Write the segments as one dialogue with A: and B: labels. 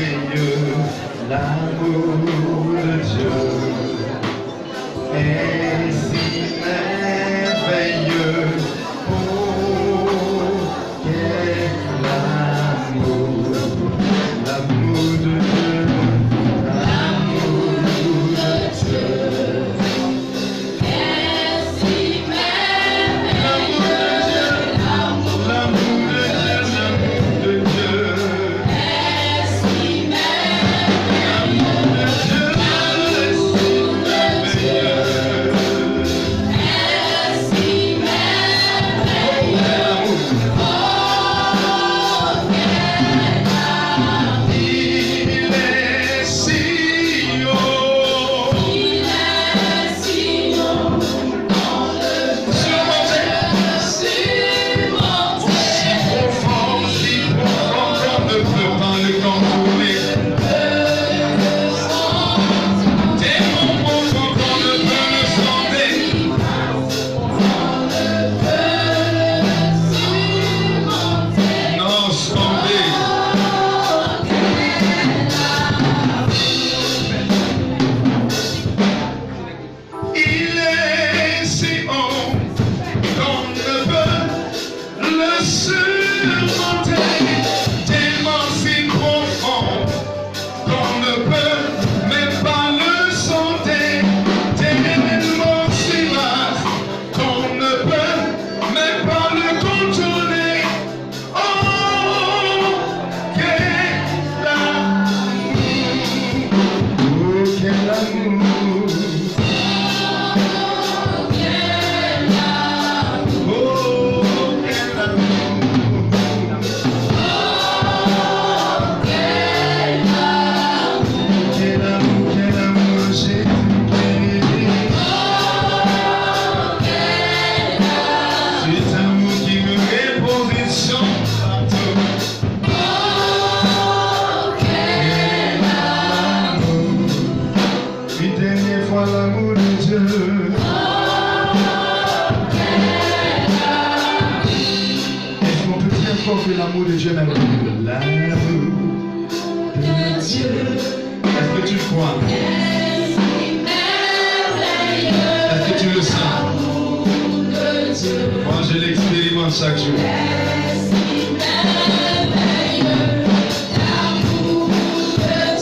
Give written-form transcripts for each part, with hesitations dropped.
A: merveilleux, l'amour de Dieu est si merveilleux. Oh, quel amour, l'amour de Dieu, l'amour de Dieu. L'amour de Dieu. Est-ce qu'on peut dire encore que l'amour de Dieu est merveilleux? L'amour de Dieu. Est-ce que tu le crois? Est-ce que tu le sens? Moi je l'expérimente chaque jour.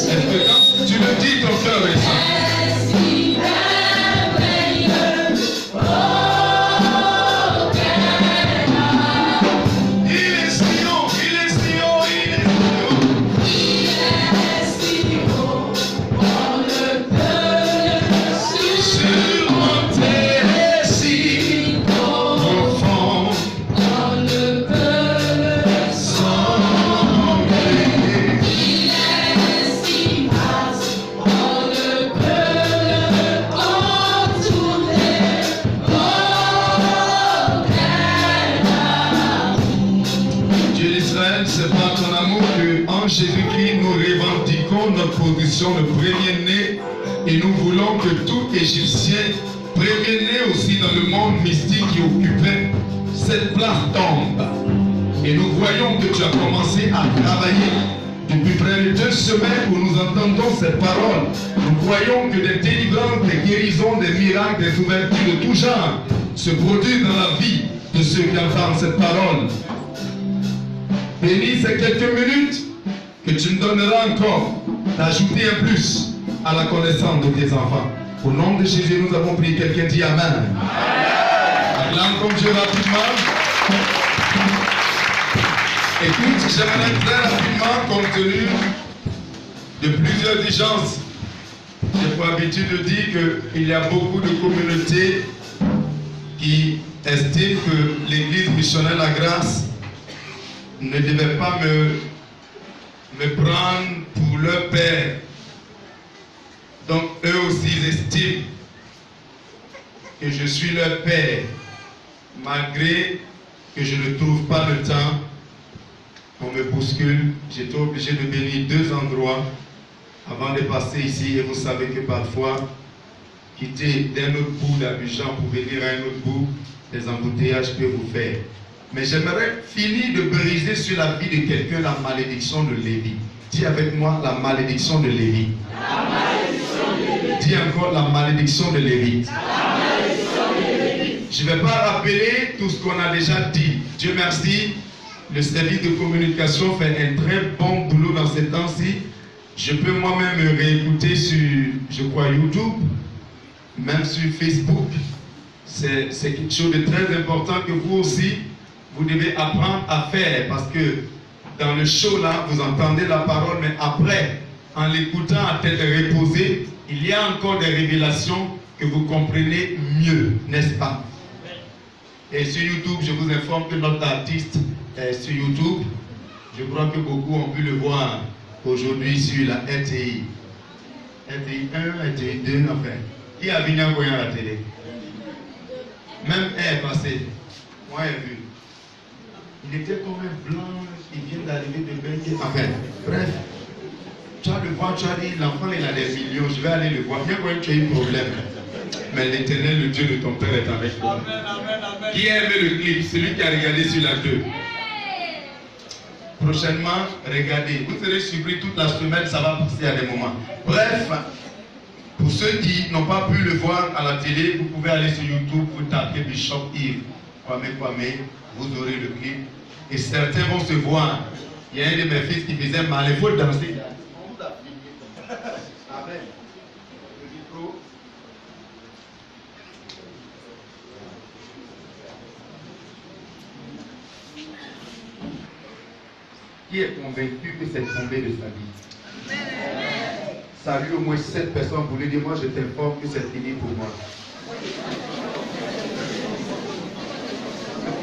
A: Est-ce que quand tu le dis, ton cœur est sain? C'est par ton amour que en Jésus-Christ nous revendiquons notre position de premier-né et nous voulons que tout Égyptien premier-né aussi dans le monde mystique qui occupait cette place tombe. Et nous voyons que tu as commencé à travailler depuis près de 2 semaines où nous entendons cette parole. Nous voyons que des délivrances, des guérisons, des miracles, des ouvertures de tout genre se produisent dans la vie de ceux qui entendent cette parole. Bénis ces quelques minutes que tu me donneras encore d'ajouter un plus à la connaissance de tes enfants. Au nom de Jésus, nous avons prié. Quelqu'un dit Amen. Acclame comme Dieu rapidement. Écoute, j'aimerais très rapidement, compte tenu de plusieurs exigences, j'ai pour habitude de dire qu'il y a beaucoup de communautés qui estiment que l'Église missionnaire La Grâce ne devait pas me prendre pour leur père. Donc eux aussi ils estiment que je suis leur père, malgré que je ne trouve pas le temps. On me bouscule, j'étais obligé de bénir 2 endroits avant de passer ici. Et vous savez que parfois, quitter d'un autre bout d'Abidjan pour venir à un autre bout, les embouteillages peuvent vous faire. Mais j'aimerais finir de briser sur la vie de quelqu'un la malédiction de Lévi. Dis avec moi la malédiction de Lévi. Dis encore la malédiction de Lévi. Je ne vais pas rappeler tout ce qu'on a déjà dit. Dieu merci, le service de communication fait un très bon boulot dans ces temps-ci. Je peux moi-même me réécouter sur, je crois, YouTube, même sur Facebook. C'est quelque chose de très important que vous aussi, vous devez apprendre à faire. Parce que dans le show là, vous entendez la parole, mais après, en l'écoutant à tête reposée, il y a encore des révélations que vous comprenez mieux, n'est-ce pas? Et sur YouTube, je vous informe que notre artiste est sur YouTube. Je crois que beaucoup ont pu le voir aujourd'hui sur la RTI. RTI 1, RTI 2, enfin. Qui a vu un voyant à la télé? Même elle est passée. Moi, j'ai vu. Il était comme un blanc, il vient d'arriver de Belgique. Enfin, bref. Tu vas le voir, tu as dit, l'enfant il a des millions, je vais aller le voir. Bien quand tu as eu un problème. Mais l'Éternel, le Dieu de ton Père est avec toi. Qui a aimé le clip? Celui qui a regardé sur la 2. Prochainement, regardez. Vous serez surpris toute la semaine, ça va passer à des moments. Bref, pour ceux qui n'ont pas pu le voir à la télé, vous pouvez aller sur YouTube, vous tapez Bishop Yves, Kwame, vous aurez le clip. Et certains vont se voir. Il y a un de mes fils qui faisait mal, il faut danser. Amen. Le micro. Qui est convaincu que c'est tombé de sa vie? Salut au moins 7 personnes pour lui dire, moi je t'informe que c'est fini pour moi.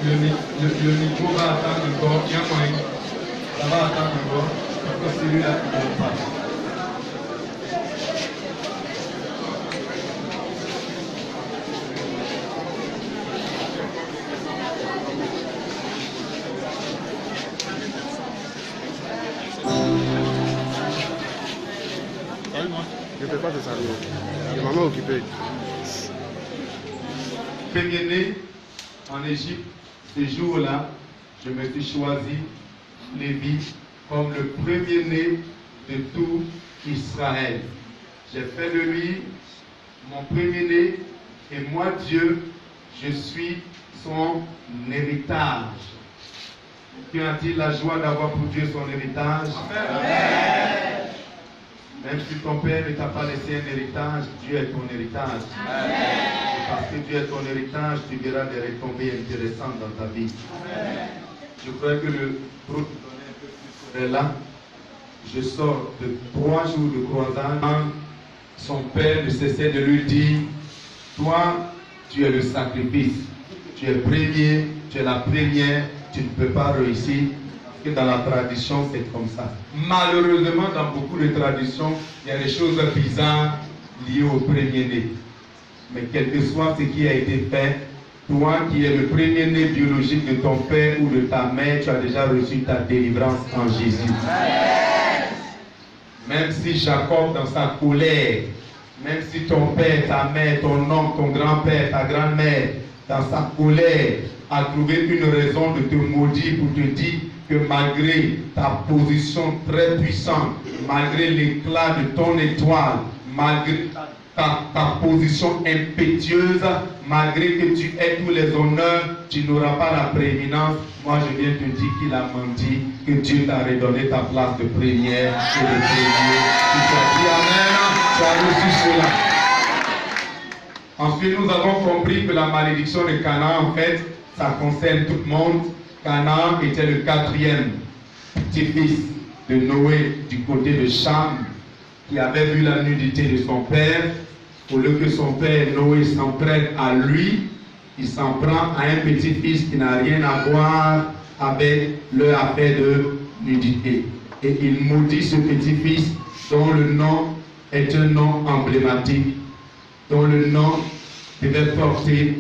A: Le micro va attendre encore, il y a moyen. Ça va attendre encore, parce que celui-là il ne va pas.
B: Je ne peux pas te saluer. Il y a maman occupée.
A: Premier-né en Égypte, ce jour-là, je me suis choisi Lévi comme le premier-né de tout Israël. J'ai fait de lui mon premier-né et moi, Dieu, je suis son héritage. Qui a-t-il la joie d'avoir pour Dieu son héritage? Amen. Même si ton père ne t'a pas laissé un héritage, Dieu est ton héritage. Amen. Et parce que Dieu est ton héritage, tu verras des retombées intéressantes dans ta vie. Amen. Je crois que le prophète donnait un peu plus serait là. Je sors de 3 jours de croisade. Son père ne cessait de lui dire, toi, tu es le sacrifice. Tu es premier, tu es la première, tu ne peux pas réussir. Que dans la tradition, c'est comme ça. Malheureusement, dans beaucoup de traditions, il y a des choses bizarres liées au premier-né. Mais quel que soit ce qui a été fait, toi qui es le premier-né biologique de ton père ou de ta mère, tu as déjà reçu ta délivrance en Jésus. Même si Jacob, dans sa colère, même si ton père, ta mère, ton oncle, ton grand-père, ta grand-mère, dans sa colère, a trouvé une raison de te maudire pour te dire que malgré ta position très puissante, malgré l'éclat de ton étoile, malgré ta position impétueuse, malgré que tu aies tous les honneurs, tu n'auras pas la prééminence. Moi, je viens te dire qu'il a menti, que Dieu t'a redonné ta place de première et de premier. Tu t'as dit Amen, tu as reçu cela. Ensuite, nous avons compris que la malédiction de Canaan, en fait, ça concerne tout le monde. Canaan était le 4e petit-fils de Noé du côté de Cham, qui avait vu la nudité de son père. Au lieu que son père Noé s'en prenne à lui, il s'en prend à un petit-fils qui n'a rien à voir avec leur affaire de nudité. Et il maudit ce petit-fils dont le nom est un nom emblématique, dont le nom devait porter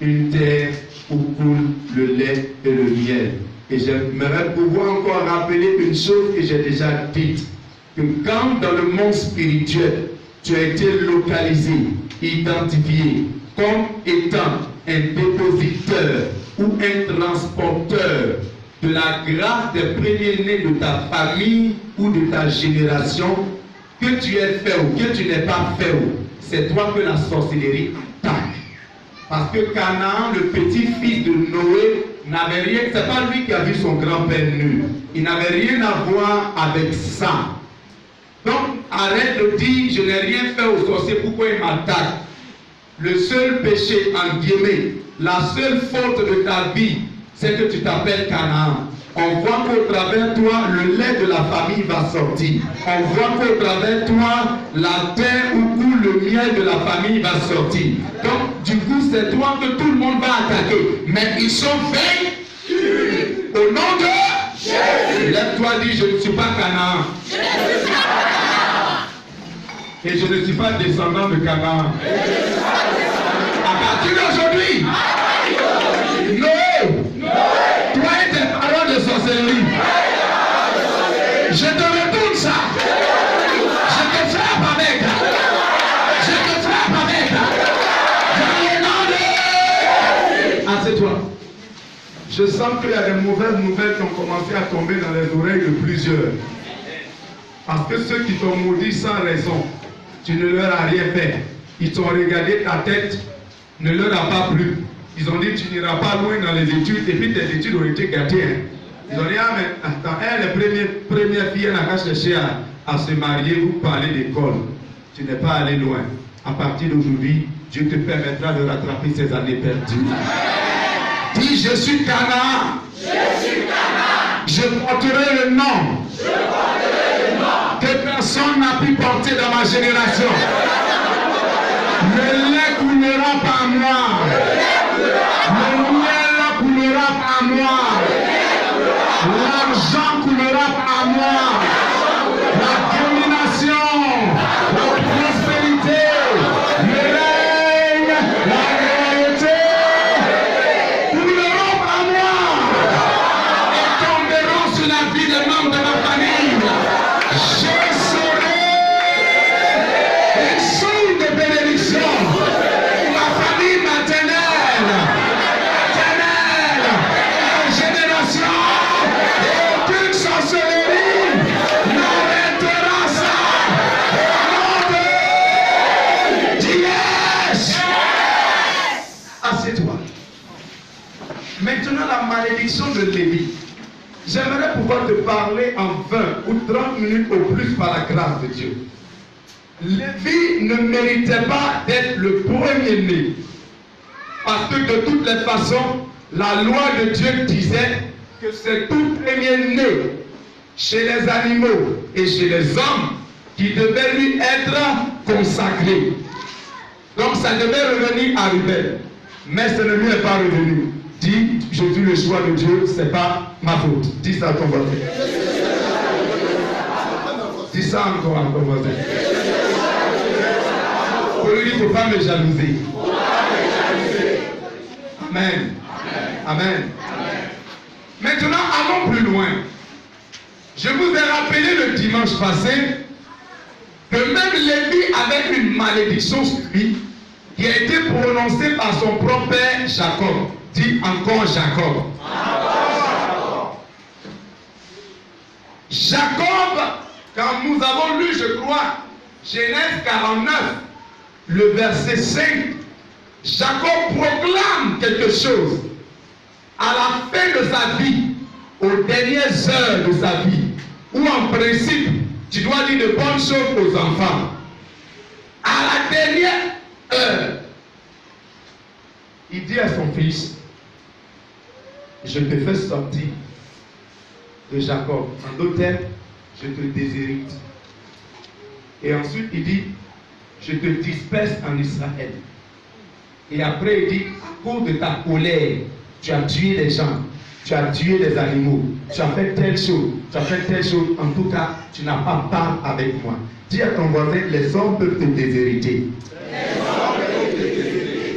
A: une terre où coule le lait et le miel. Et j'aimerais pouvoir encore rappeler une chose que j'ai déjà dite, que quand dans le monde spirituel, tu as été localisé, identifié comme étant un dépositeur ou un transporteur
C: de la grâce des premiers-nés de ta famille ou de ta génération, que tu aies fait ou que tu n'aies pas fait, c'est toi que la sorcellerie attaque. Parce que Canaan, le petit-fils de Noé, n'avait rien, c'est pas lui qui a vu son grand-père nu. Il n'avait rien à voir avec ça. Donc, arrête de dire, je n'ai rien fait au sorcier, pourquoi il m'attaque? Le seul péché, en guillemets, la seule faute de ta vie, c'est que tu t'appelles Canaan. On voit qu'au travers de toi, le lait de la famille va sortir. On voit qu'au travers de toi, la terre où coule le miel de la famille va sortir. Donc, du coup, c'est toi que tout le monde va attaquer. Mais ils sont vaincus. Au nom de Jésus. Lève-toi, dis, je ne suis pas Canaan. Et je ne suis pas descendant de Canaan. À partir d'aujourd'hui, Noé, toi et tes paroles de sorcellerie, je te retourne ça. Je te frappe avec. Je te frappe avec. Dans le nom de... Assieds-toi.
A: Je sens qu'il y a des mauvaises nouvelles qui ont commencé à tomber dans les oreilles de plusieurs. Parce que ceux qui t'ont maudit sans raison, tu ne leur as rien fait. Ils t'ont regardé, ta tête ne leur a pas plu. Ils ont dit tu n'iras pas loin dans les études et puis tes études ont été gâtées. Hein. Ils ont dit ah mais attends, elle est première fille, elle n'a qu'à chercher à se marier, vous parlez d'école. Tu n'es pas allé loin. À partir d'aujourd'hui, Dieu te permettra de rattraper ces années perdues. Dis je suis Canaan. Je suis Canaan. Je porterai le nom. Que personne n'a pu porter dans ma génération. Le lait coulera par moi. Le miel coulera par moi. L'argent coulera par moi. La domination, la prospérité, le règne, la réalité couleront par moi et tomberont sur la vie des membres de ma famille. Je serai une source de bénédiction. Ma famille maternelle, la génération, et aucune sorcellerie n'arrêtera ça. Au nom de Dieu. Assieds-toi. Maintenant, la malédiction de Lévi. J'aimerais pouvoir te parler en 20 ou 30 minutes au plus par la grâce de Dieu. Lévi ne méritait pas d'être le premier-né. Parce que de toutes les façons, la loi de Dieu disait que c'est tout premier-né chez les animaux et chez les hommes qui devait lui être consacré. Donc ça devait revenir à Ruben. Mais ça ne lui est pas revenu. Dis, je dis le choix de Dieu, c'est pas ma faute. Dis ça à ton voisin. Dis ça encore à ton voisin. Pour lui, il ne faut pas me jalouser. Amen. Amen. Maintenant, allons plus loin. Je vous ai rappelé le dimanche passé que même Lévi avait une malédiction sur lui qui a été prononcée par son propre père Jacob. Dis encore Jacob. Jacob, quand nous avons lu, je crois, Genèse 49, le verset 5, Jacob proclame quelque chose à la fin de sa vie, aux dernières heures de sa vie, où en principe, tu dois dire de bonnes choses aux enfants. À la dernière heure, il dit à son fils, je te fais sortir de Jacob. En d'autres termes, je te déshérite. Et ensuite, il dit, je te disperse en Israël. Et après, il dit, à cause de ta colère, tu as tué les gens, tu as tué les animaux, tu as fait telle chose, tu as fait telle chose. En tout cas, tu n'as pas part avec moi. Dis à ton voisin, les hommes peuvent te déshériter.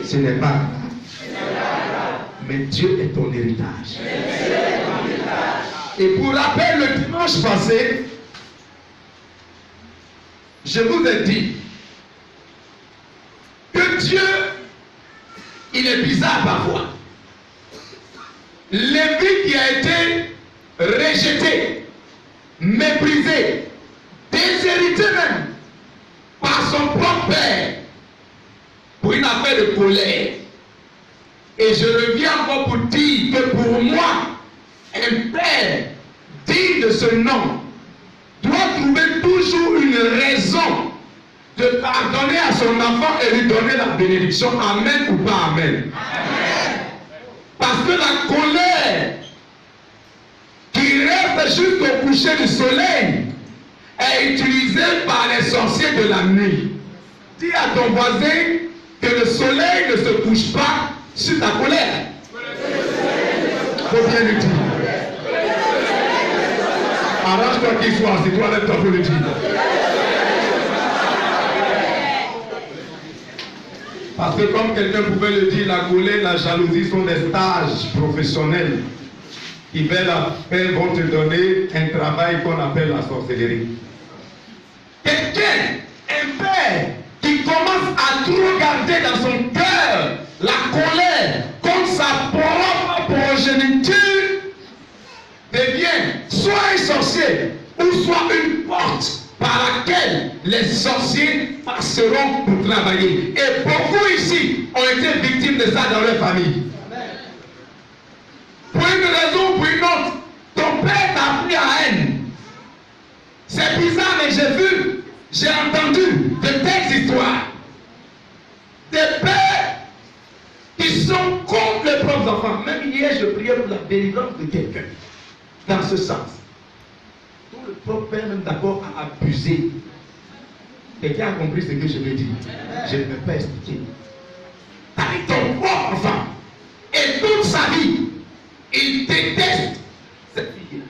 A: Ce n'est pas grave. Mais Dieu est ton héritage. Et pour rappel, le dimanche passé, je vous ai dit que Dieu, il est bizarre parfois. Lévi qui a été
C: rejeté, méprisé, déshérité même par son propre père pour une affaire de colère. Et je reviens encore pour dire que pour moi, un père digne de ce nom doit trouver toujours une raison de pardonner à son enfant et lui donner la bénédiction. Amen ou pas amen? Amen. Parce que la colère qui reste jusqu'au coucher du soleil est utilisée par les sorciers de la nuit. Dis à ton voisin que le soleil ne se couche pas sur ta colère. Faut bien le dire. Arrange-toi qu'il soit, c'est toi lève-toi pour le dire. Parce que comme quelqu'un pouvait le dire, la colère, la jalousie sont des stages professionnels qui vont te donner un travail qu'on appelle la sorcellerie. Quelqu'un, un père, qui commence à trop garder dans son cœur la colère contre sa propre progéniture devient soit un sorcier ou soit une porte par laquelle les sorciers passeront pour travailler. Et beaucoup ici ont été victimes de ça dans leur famille. Pour une raison ou pour une autre, ton père t'a pris à haine. C'est bizarre, mais j'ai entendu de telles histoires. Des pères qui sont contre les propres enfants. Même hier, je priais pour la délivrance de quelqu'un. Dans ce sens. Tout le propre père, même d'abord, a abusé. Quelqu'un a compris ce que je veux dire. Je ne peux pas expliquer. Avec ton propre enfant. Et toute sa vie, il déteste cette fille.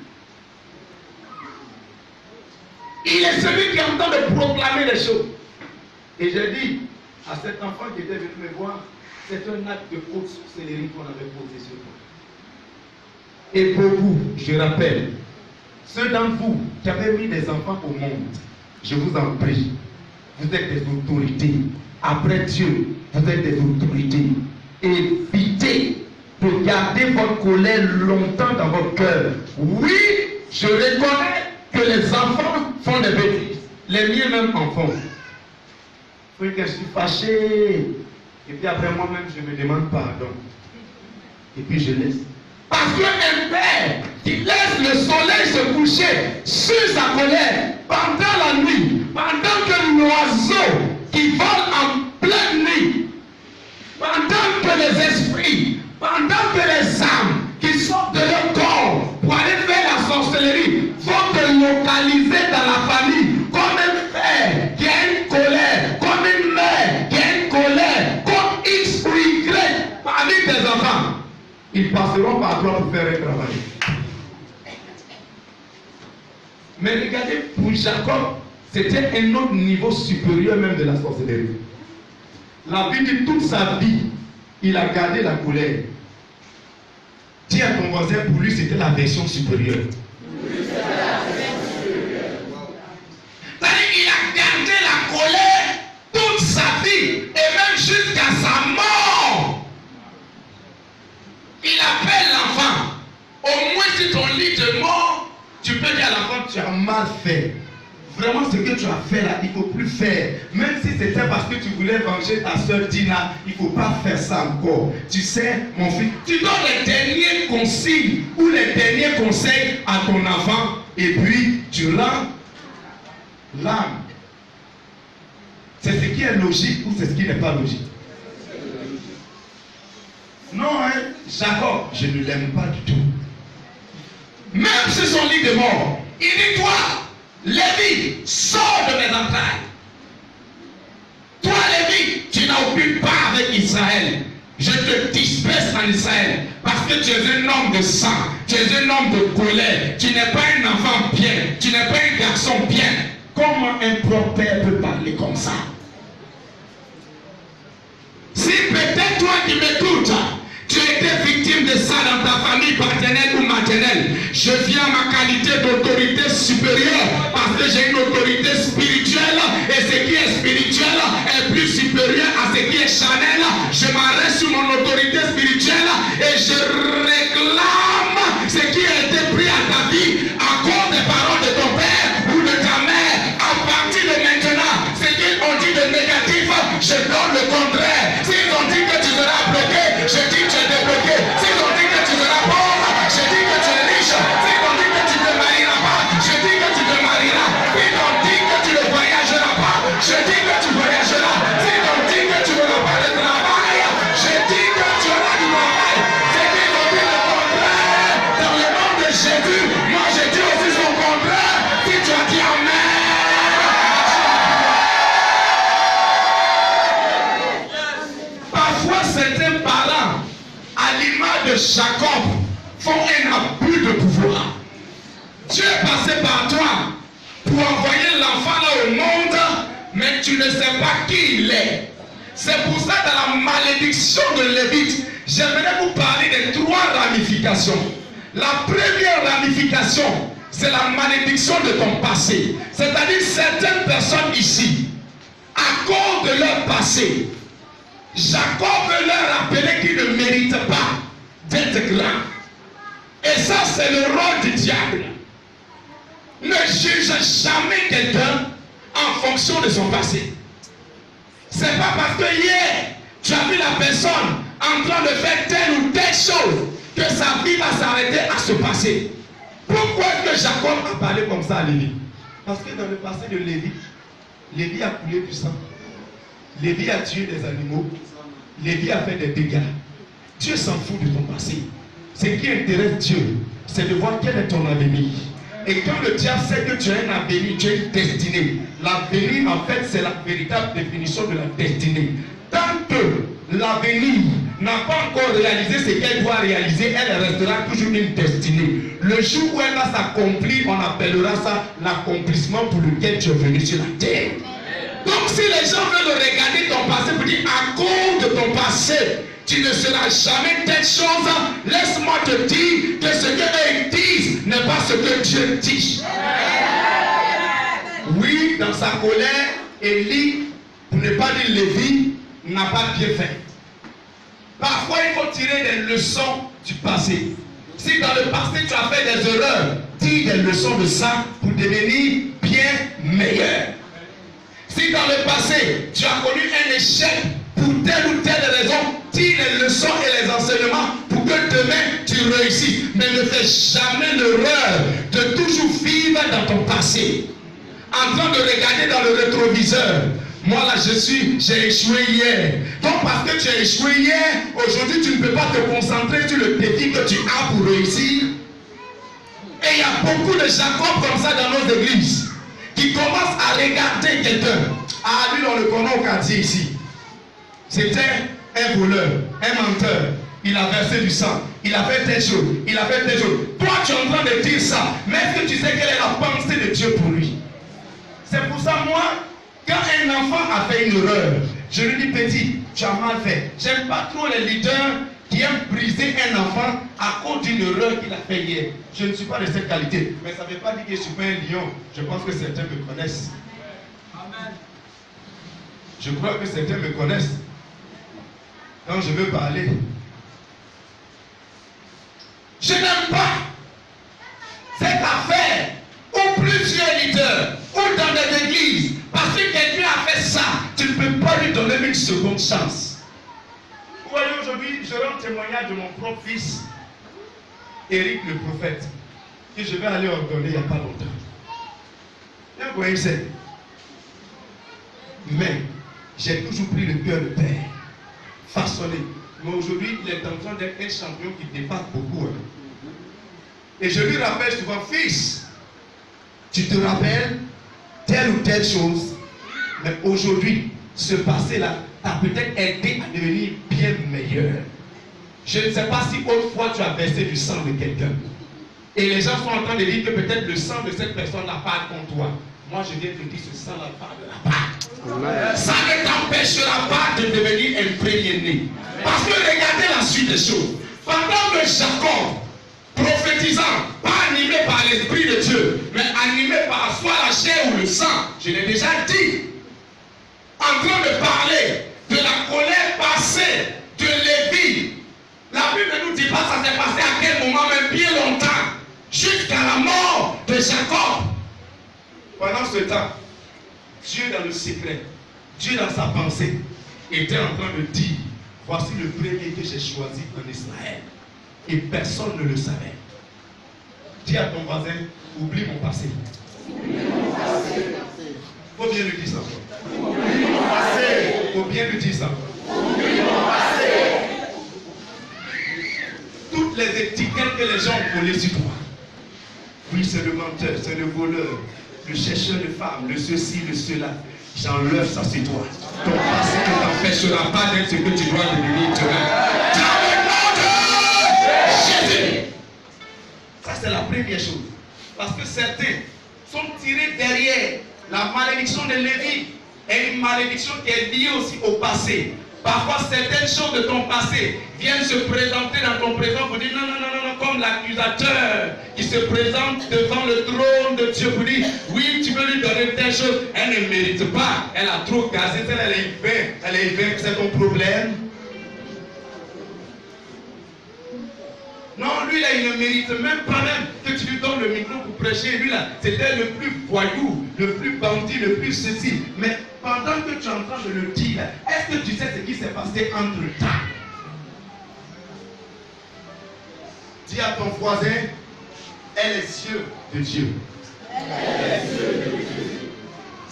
C: Il est celui qui est en train de proclamer les choses. Et j'ai dit à cet enfant qui était venu me voir, c'est un acte de haute sorcellerie qu'on avait posé sur toi. Et beaucoup, je rappelle, ceux d'entre vous qui avez mis des enfants au monde, je vous en prie, vous êtes des autorités. Après Dieu, vous êtes des autorités. Évitez de garder votre colère longtemps dans votre cœur. Oui, je reconnais que les enfants font des bêtises. Les miens même en font. Oui, que je suis fâché. Et puis après moi-même, je me demande pardon. Et puis je laisse. Parce qu'un père qui laisse le soleil se coucher sur sa colère pendant la nuit, pendant que l'oiseau qui vole en pleine nuit, pendant que les esprits, pendant que les âmes qui sortent de leur corps pour aller faire la sorcellerie vont te localiser dans la famille comme un père qui a une colère, comme une mère qui a une colère, comme X ou Y parmi tes enfants. Ils passeront par toi pour faire un travail. Mais regardez, pour Jacob, c'était un autre niveau supérieur même de la sorcellerie. La Bible dit toute sa vie, il a gardé la colère. Dis à ton voisin, pour lui, c'était la version supérieure. C'est-à-dire qu'il a gardé la colère toute sa vie, et même jusqu'à sa mort. Il appelle l'enfant. Au moins, si ton lit de mort, tu peux dire à l'enfant, tu as mal fait. Vraiment, ce que tu as fait là, il ne faut plus faire. Même si c'était parce que tu voulais venger ta soeur Dina, il ne faut pas faire ça encore. Tu sais, mon fils, tu donnes les derniers consignes ou les derniers conseils à ton enfant et puis tu rends l'âme. C'est ce qui est logique ou c'est ce qui n'est pas logique? Non, hein, Jacob, je ne l'aime pas du tout. Même sur son lit de mort, il dit toi, Lévi, sors de mes entrailles. Toi, Lévi, tu n'as aucune part avec Israël. Je te disperse en Israël. Parce que tu es un homme de sang. Tu es un homme de colère. Tu n'es pas un enfant bien. Tu n'es pas un garçon bien. Comment un propre père peut parler comme ça? Si peut-être toi qui m'écoutes, tu étais victime de ça dans ta famille paternelle ou maternelle, je viens à ma qualité d'autorité supérieure parce que j'ai une autorité spirituelle et ce qui est spirituel est plus supérieur à ce qui est charnel. Je m'arrête sur mon autorité spirituelle et je réclame ce qui a été pris à ta vie à de Jacob font un abus de pouvoir. Dieu est passé par toi pour envoyer l'enfant là au monde, mais tu ne sais pas qui il est. C'est pour ça, dans la malédiction de Lévite, j'aimerais vous parler des 3 ramifications. La première ramification, c'est la malédiction de ton passé. C'est-à-dire certaines personnes ici, à cause de leur passé, Jacob veut leur rappeler qu'ils ne méritent pas d'être grands. Et ça, c'est le rôle du diable. Ne juge jamais quelqu'un en fonction de son passé. C'est pas parce que hier, tu as vu la personne en train de faire telle ou telle chose que sa vie va s'arrêter à ce passé. Pourquoi est-ce que Jacob a parlé comme ça à Lévi? Parce que dans le passé de Lévi, Lévi a coulé du sang. Lévi a tué des animaux. Lévi a fait des dégâts. Dieu s'en fout de ton passé. Ce qui intéresse Dieu, c'est de voir quel est ton avenir. Et quand le diable sait que tu as un avenir, tu as une destinée. L'avenir, en fait, c'est la véritable définition de la destinée. Tant que l'avenir n'a pas encore réalisé ce qu'elle doit réaliser, elle restera toujours une destinée. Le jour où elle va s'accomplir, on appellera ça l'accomplissement pour lequel tu es venu sur la terre. Donc si les gens veulent regarder ton passé pour dire à cause de ton passé, tu ne seras jamais telle chose, laisse-moi te dire que ce qu'eux disent n'est pas ce que Dieu dit. Oui, dans sa colère, Élie, pour ne pas dire Lévi, n'a pas bien fait. Parfois, il faut tirer des leçons du passé. Si dans le passé, tu as fait des erreurs, tire des leçons de ça pour devenir bien meilleur. Si dans le passé, tu as connu un échec pour telle ou telle raison, tire les leçons et les enseignements pour que demain tu réussisses. Mais ne fais jamais l'erreur de toujours vivre dans ton passé. En train de regarder dans le rétroviseur. Moi là j'ai échoué hier. Donc parce que tu as échoué hier, aujourd'hui tu ne peux pas te concentrer sur le défi que tu as pour réussir. Et il y a beaucoup de Jacob comme ça dans nos églises qui commencent à regarder quelqu'un. Ah, lui on le connaît au quartier ici. C'était un voleur, un menteur. Il a versé du sang. Il a fait telle chose. Il a fait telle chose. Toi tu es en train de dire ça. Mais est-ce que tu sais quelle est la pensée de Dieu pour lui? C'est pour ça moi, quand un enfant a fait une erreur, je lui dis petit, tu as mal fait. J'aime pas trop les leaders qui aiment briser un enfant à cause d'une erreur qu'il a fait hier. Je ne suis pas de cette qualité. Mais ça ne veut pas dire que je suis pas un lion. Je pense que certains me connaissent. Amen. Je crois que certains me connaissent. Quand je veux parler, je n'aime pas cette affaire où plusieurs leaders, ou dans des églises, parce que quelqu'un a fait ça, tu ne peux pas lui donner une seconde chance. Vous voyez, aujourd'hui, je rends témoignage de mon propre fils, Éric le prophète, que je vais aller ordonner il n'y a pas longtemps. Vous voyez, c'est. Mais j'ai toujours pris le cœur de père, façonné. Mais aujourd'hui, il est en train d'être un champion qui dépasse beaucoup. Et je lui rappelle souvent, fils, tu te rappelles telle ou telle chose, mais aujourd'hui, ce passé-là t'a peut-être aidé à devenir bien meilleur. Je ne sais pas si autrefois tu as versé du sang de quelqu'un. Et les gens sont en train de dire que peut-être le sang de cette personne-là part contre toi. Moi, je viens te dire ce sang-là part de la part. Ça ne t'empêchera pas de devenir un premier-né. Parce que regardez la suite des choses. Pendant que Jacob, prophétisant, pas animé par l'Esprit de Dieu, mais animé par soit la chair ou le sang, je l'ai déjà dit, en train de parler de la colère passée de Lévi. La Bible ne nous dit pas ça s'est passé à quel moment, même bien longtemps, jusqu'à la mort de Jacob. Pendant ce temps, Dieu dans le secret, Dieu dans sa pensée, était en train de dire, voici le premier que j'ai choisi en Israël. Et personne ne le savait. Dis à ton voisin, oublie mon passé. Faut bien lui dire ça. Faut bien lui dire ça. Toutes les étiquettes que les gens ont collées sur toi. Oui, c'est le menteur, c'est le voleur, le chercheur de femmes, le ceci, le cela. J'enlève ça sur toi. Ton passé ne t'empêchera pas d'être ce que tu dois devenir demain. Dans le nom de c'est la première chose. Parce que certains sont tirés derrière. La malédiction de Lévi est une malédiction qui est liée aussi au passé. Parfois, certaines choses de ton passé viennent se présenter dans ton présent pour dire non, non, non, non, comme l'accusateur qui se présente devant le trône de Dieu pour dire oui, tu veux lui donner telle chose. Elle ne mérite pas. Elle a trop gazé, elle est vaine, c'est ton problème. Non, lui là, il ne mérite même pas même que tu lui donnes le micro pour prêcher. Lui là, c'était le plus voyou, le plus bandit, le plus ceci. Mais pendant que tu es en train de le dire, est-ce que tu sais ce qui s'est passé entre temps? Dis à ton voisin, elle est yeux de Dieu.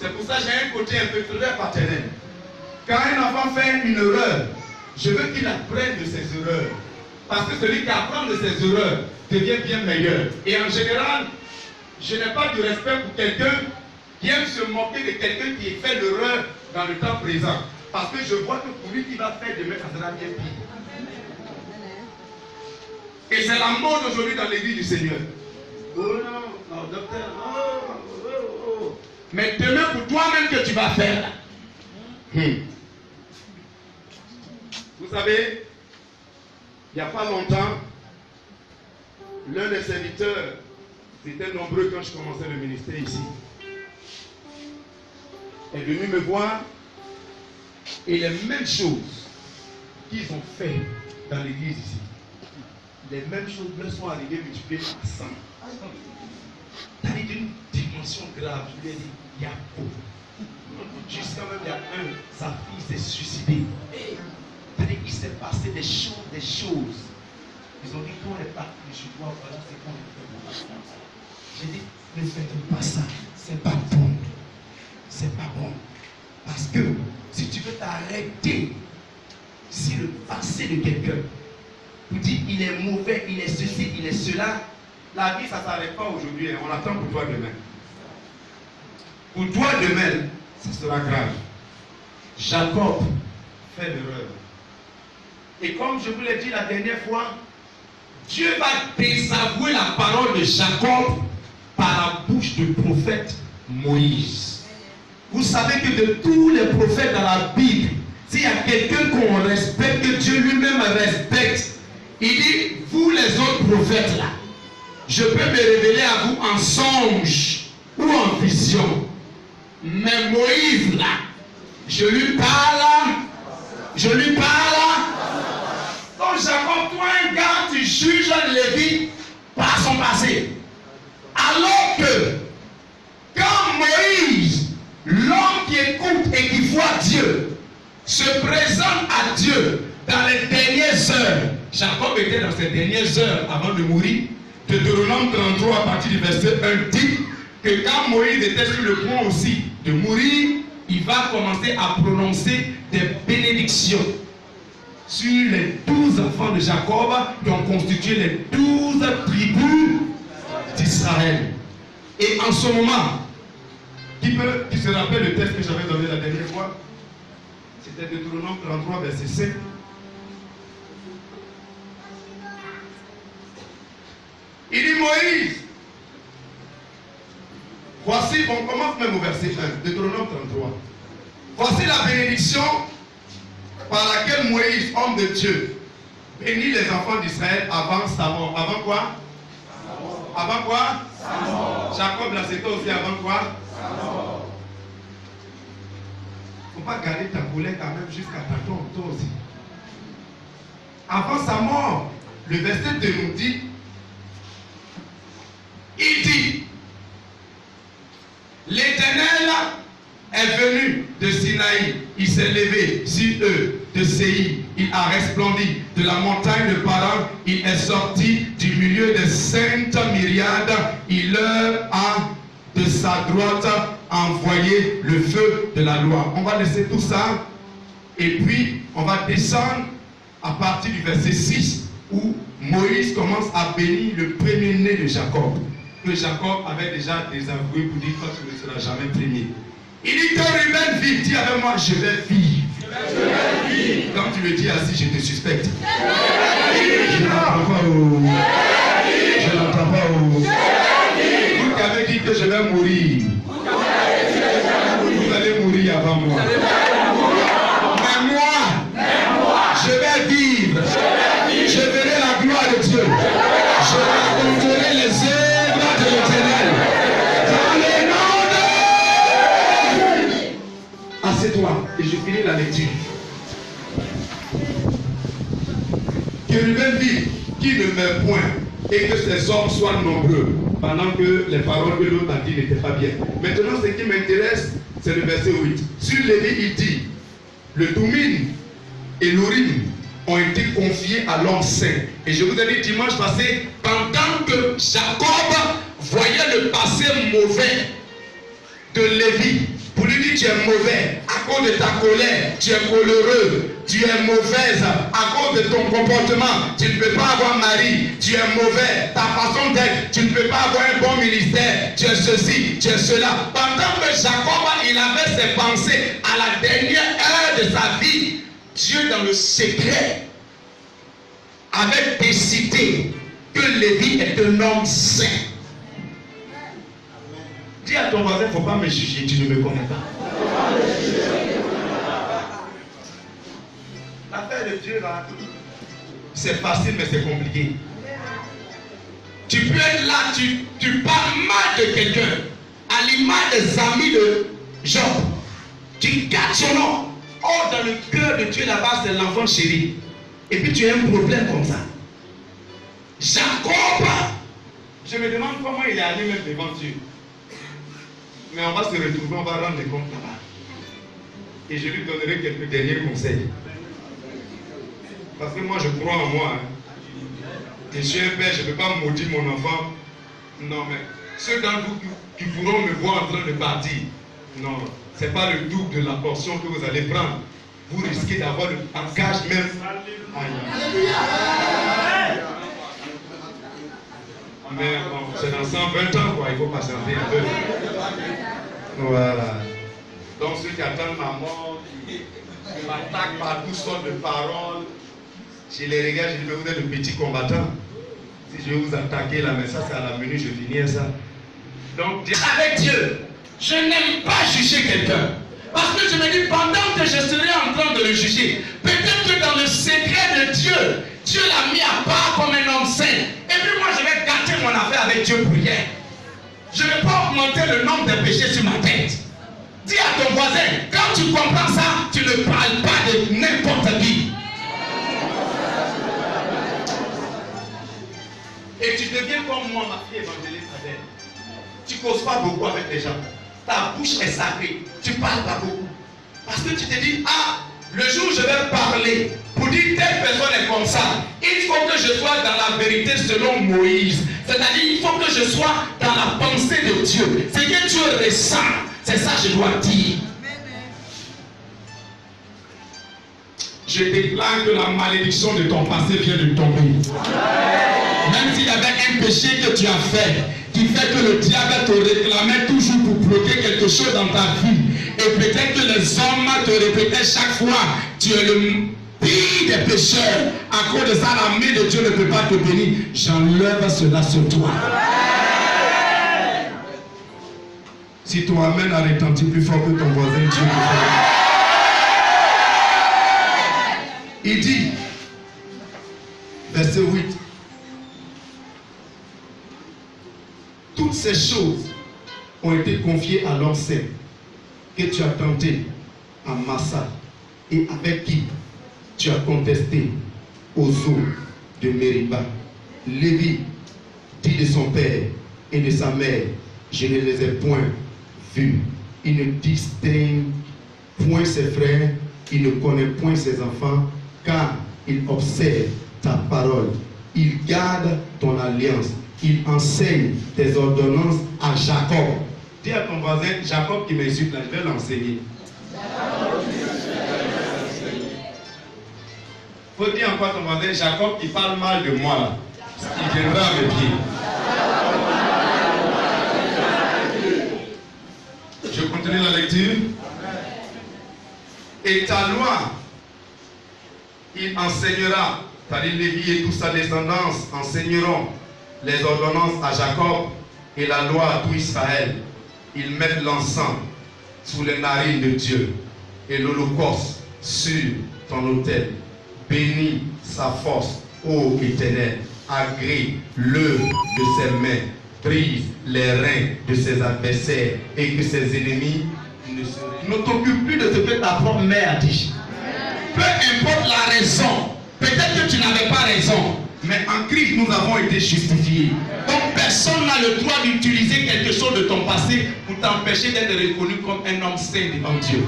C: C'est pour ça que j'ai un côté un peu très paternel. Quand un enfant fait une erreur, je veux qu'il apprenne de ses erreurs. Parce que celui qui apprend de ses erreurs devient bien meilleur. Et en général, je n'ai pas du respect pour quelqu'un qui aime se moquer de quelqu'un qui fait l'erreur dans le temps présent. Parce que je vois que pour lui qui va faire demain, ça sera bien pire. Et c'est la mode aujourd'hui dans l'église du Seigneur. Oh non, non, docteur, oh. Mais demain pour toi-même que tu vas faire là. Vous savez, il n'y a pas longtemps, l'un des serviteurs, c'était nombreux quand je commençais le ministère ici, est venu me voir et les mêmes choses qu'ils ont fait dans l'église ici, les mêmes choses leur sont arrivées multipliées par 100. T'as dit d'une dimension grave, je lui ai dit, il y a beaucoup. Jusqu'à même il y a un, sa fille s'est suicidée. C'est-à-dire qu'il s'est passé des choses. Ils ont dit qu'on est parti chez toi, voilà c'est qu'on est fait. J'ai dit, ne faites pas ça, c'est pas bon. C'est pas bon. Parce que si tu veux t'arrêter sur le passé de quelqu'un, tu dis il est mauvais, il est ceci, il est cela, la vie ça ne s'arrête pas aujourd'hui, on l'attend pour toi demain. Pour toi demain, ce sera grave. Jacob fait l'erreur. Et comme je vous l'ai dit la dernière fois, Dieu va désavouer la parole de Jacob par la bouche du prophète Moïse. Vous savez que de tous les prophètes dans la Bible, s'il y a quelqu'un qu'on respecte, que Dieu lui-même respecte, il dit, vous les autres prophètes là, je peux me révéler à vous en songe ou en vision. Mais Moïse là, je lui parle. Donc Jacob, toi un gars, tu juges Lévi par son passé. Alors que quand Moïse, l'homme qui écoute et qui voit Dieu, se présente à Dieu dans les dernières heures, Jacob était dans ses dernières heures avant de mourir. Deutéronome 33 à partir du verset 1 dit que quand Moïse était sur le point aussi de mourir, il va commencer à prononcer des bénédictions sur les 12 enfants de Jacob qui ont constitué les 12 tribus d'Israël. Et en ce moment, qui se rappelle le texte que j'avais donné la dernière fois? C'était Deutéronome 33, verset 5. Il dit Moïse, voici, on commence même au verset 1, Deutéronome 33. Voici la bénédiction par laquelle Moïse, homme de Dieu, bénit les enfants d'Israël avant sa mort. Avant quoi? Avant quoi? Sa mort. Jacob l'a c'était aussi avant quoi? Sa mort. Il ne faut pas garder ta colère quand même jusqu'à ta tombe, toi aussi. Avant sa mort, le verset 2 nous dit, il dit, l'Éternel est venu de Sinaï, il s'est levé sur eux de Séir, il a resplendi de la montagne de Paran, il est sorti du milieu des saintes myriades, il leur a de sa droite envoyé le feu de la loi. On va laisser tout ça et puis on va descendre à partir du verset 6 où Moïse commence à bénir le premier-né de Jacob, que Jacob avait déjà désavoué pour dire toi tu ne seras jamais premier. Il dit que Ruben vit, dis avec moi je vais vivre. Quand tu le dis assis, je te suspecte. Je n'entends pas. Je n'entends pas.
A: que je vais mourir. Vous allez mourir avant moi. Mais moi, je vais vivre. Je verrai la gloire de Dieu. Je raconterai les œuvres de l'Éternel. Dans le nom de... Assieds-toi et je finis la lecture. Que Ruben vive, qui ne meurt point, et que ses hommes soient nombreux, pendant que les paroles que l'autre a dit n'étaient pas bien. Maintenant, ce qui m'intéresse, c'est le verset 8. Sur Lévi, il dit, le Doumine et l'Urim ont été confiés à l'homme saint. Et je vous ai dit dimanche passé, pendant que Jacob voyait le passé mauvais de Lévi, pour lui dire tu es mauvais à cause de ta colère, tu es coléreux, tu es mauvaise à cause de ton comportement, tu ne peux pas avoir mari, tu es mauvais, ta façon d'être, tu ne peux pas avoir un bon ministère, tu es ceci, tu es cela. Pendant que Jacob il avait ses pensées à la dernière heure de sa vie, Dieu dans le secret avait décidé que Lévi est un homme saint. Dis à ton voisin, il ne faut pas me juger, tu ne me connais pas. L'affaire de Dieu là, c'est facile mais c'est compliqué. Tu peux être là, tu parles mal de quelqu'un, à l'image des amis de Job. Tu gardes son nom. Or dans le cœur de Dieu là-bas, c'est l'enfant chéri. Et puis tu as un problème comme ça. Jacob, je me demande comment il est allé même devant Dieu. Mais on va se retrouver, on va rendre des comptes là-bas. Et je lui donnerai quelques derniers conseils. Parce que moi, je crois en moi. Et je suis un père, je ne peux pas maudire mon enfant. Non, mais ceux d'entre vous qui pourront me voir en train de partir, non, ce n'est pas le double de la portion que vous allez prendre. Vous risquez d'avoir le package même. Mais bon, c'est dans 120 ans, quoi. Il faut patienter un peu. Voilà. Donc ceux qui attendent ma mort, qui m'attaquent par toutes sortes de paroles, je les regarde, je dis, mais vous êtes le petit combattant. Si je vais vous attaquer là, mais ça c'est à la minute, je finis ça. Donc avec Dieu, je n'aime pas juger quelqu'un. Parce que je me dis, pendant que je serai en train de le juger, peut-être que dans le secret de Dieu, Dieu l'a mis à part comme un homme saint. Et puis moi, je vais gâter mon affaire avec Dieu pour rien. Je ne vais pas augmenter le nombre de péchés sur ma tête. Dis à ton voisin, quand tu comprends ça, tu ne parles pas de n'importe qui. Et tu deviens comme moi, ma fille évangéliste Adèle. Tu ne causes pas beaucoup avec les gens. Ta bouche est sacrée. Tu ne parles pas beaucoup. Parce que tu te dis, ah, le jour où je vais parler pour dire telle personne est comme ça, il faut que je sois dans la vérité selon Moïse. C'est-à-dire, il faut que je sois dans la pensée de Dieu. C'est que Dieu ressent. C'est ça que je dois dire. Je déclare que la malédiction de ton passé vient de tomber. Même s'il y avait un péché que tu as fait, qui fait que le diable te réclamait toujours pour bloquer quelque chose dans ta vie, et peut-être que les hommes te répétaient chaque fois, tu es le pire des pécheurs, à cause de ça, la main de Dieu ne peut pas te bénir. J'enlève cela sur toi. Si ton amen a retenti plus fort que ton voisin, Dieu te fait. Il dit, verset 8, toutes ces choses ont été confiées à l'homme saint que tu as tenté à Massa et avec qui tu as contesté aux eaux de Mériba. Lévi dit de son père et de sa mère, je ne les ai point vus. Il ne distingue point ses frères, il ne connaît point ses enfants, car il observe ta parole, il garde ton alliance, il enseigne tes ordonnances à Jacob. Dis à ton voisin, Jacob qui m'insulte là, je vais l'enseigner. Il faut dire encore à ton voisin, Jacob qui parle mal de moi là, il viendra à mes pieds. Je continue la lecture. Et ta loi, il enseignera, c'est-à-dire Lévi et toute sa descendance enseigneront les ordonnances à Jacob et la loi à tout Israël. Ils mettent l'encens sous les narines de Dieu et l'holocauste sur ton autel. Bénis sa force, ô Éternel. Agrée l'œuvre de ses mains. Brise les reins de ses adversaires et que ses ennemis ne t'occupent plus de ce que ta propre mère a dit. Peu importe la raison, peut-être que tu n'avais pas raison, mais en Christ nous avons été justifiés. Donc personne n'a le droit d'utiliser quelque chose de ton passé pour t'empêcher d'être reconnu comme un homme saint devant Dieu.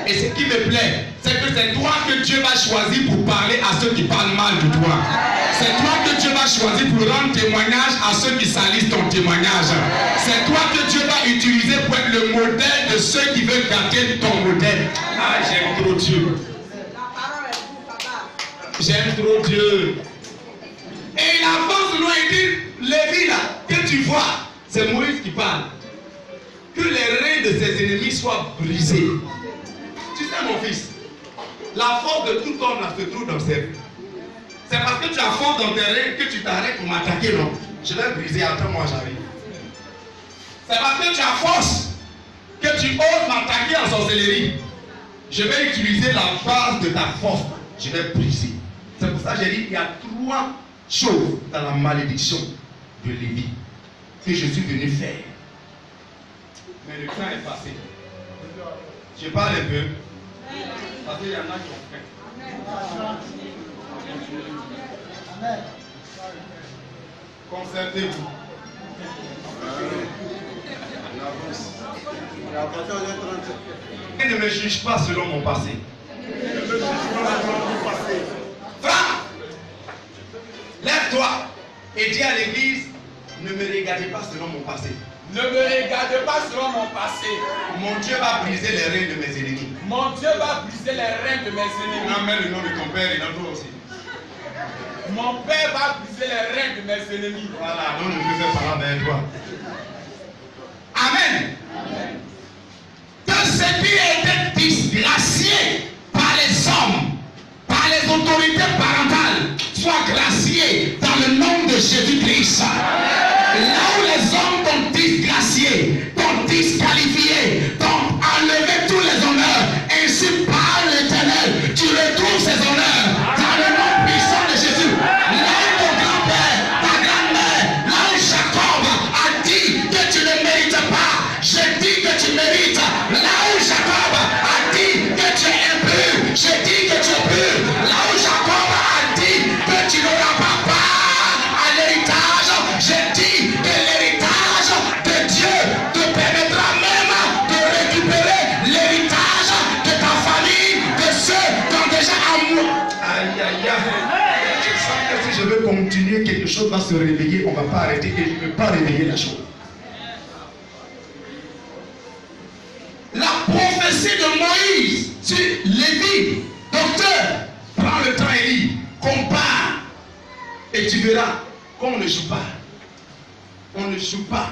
A: Et ce qui me plaît, c'est que c'est toi que Dieu va choisir pour parler à ceux qui parlent mal de toi. C'est toi que Dieu va choisir pour rendre témoignage à ceux qui salissent ton témoignage. C'est toi que Dieu va utiliser pour être le modèle de ceux qui veulent gâter ton modèle. Ah, j'aime trop Dieu. J'aime trop Dieu. Et il avance loin et dit, Lévi là, que tu vois, c'est Moïse qui parle. Que les reins de ses ennemis soient brisés. Tu sais mon fils, la force de tout homme là se trouve dans ses reins. C'est parce que tu as force dans tes reins que tu t'arrêtes pour m'attaquer, non? Je vais briser, attends-moi, j'arrive. C'est parce que tu as force que tu oses m'attaquer en sorcellerie. Je vais utiliser la base de ta force. Je vais briser. C'est pour ça que j'ai dit, il y a 3 choses dans la malédiction de Lévi que je suis venu faire. Mais le temps est passé. Je parle un peu. Parce qu'il y en a qui ont faim. Amen. Concertez-vous. Et ne me juge pas selon mon passé. Frère, lève-toi et dis à l'église, ne me regardez pas selon mon passé.
D: Ne me regardez pas selon mon passé.
A: Mon Dieu va briser les reins de mes ennemis.
D: Mon Dieu va briser les reins de mes ennemis.
A: Amen, le nom de ton père et dans toi aussi.
D: Mon père va briser les reins de mes ennemis.
A: Voilà, donc je vais faire parler avec toi. Amen. Amen. Que ce qui a été disgracié par les hommes, par les autorités parentales, soit gracié dans le nom de Jésus-Christ. Là où les hommes t'ont disgracié, t'ont disqualifié, t'ont enlevé tous les honneurs, ainsi par l'Éternel, tu retrouves ces honneurs dans le nom puissant de Jésus. Là où ton grand-père, ta grand-mère, là où Jacob a dit que tu ne mérites pas, je dis que tu mérites. Là où Jacob a dit que tu es impur, je dis que tu es pur. Là où Jacob a dit que tu n'auras pas part à l'héritage, je dis que l'héritage de Dieu te permettra même de récupérer l'héritage de ta famille, de ceux qui ont déjà amour. Aïe, aïe, aïe. Je sens que si je veux continuer, quelque chose va se réveiller, on ne va pas arrêter et je ne peux pas réveiller la chose. La prophétie de Moïse sur Lévi, docteur, prends le temps et lis, compare, et tu verras qu'on ne joue pas. On ne joue pas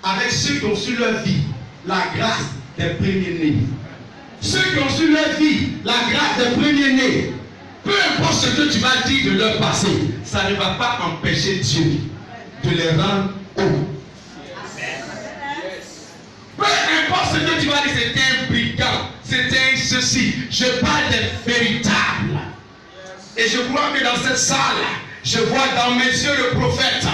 A: avec ceux qui ont su leur vie la grâce des premiers-nés. Ceux qui ont su leur vie la grâce des premiers-nés, peu importe ce que tu vas dire de leur passé, ça ne va pas empêcher Dieu de les rendre hauts. Peu importe ce que tu vas dire, c'était un brigand, c'était un ceci. Je parle des véritables. Et je crois que dans cette salle, je vois dans mes yeux le prophète,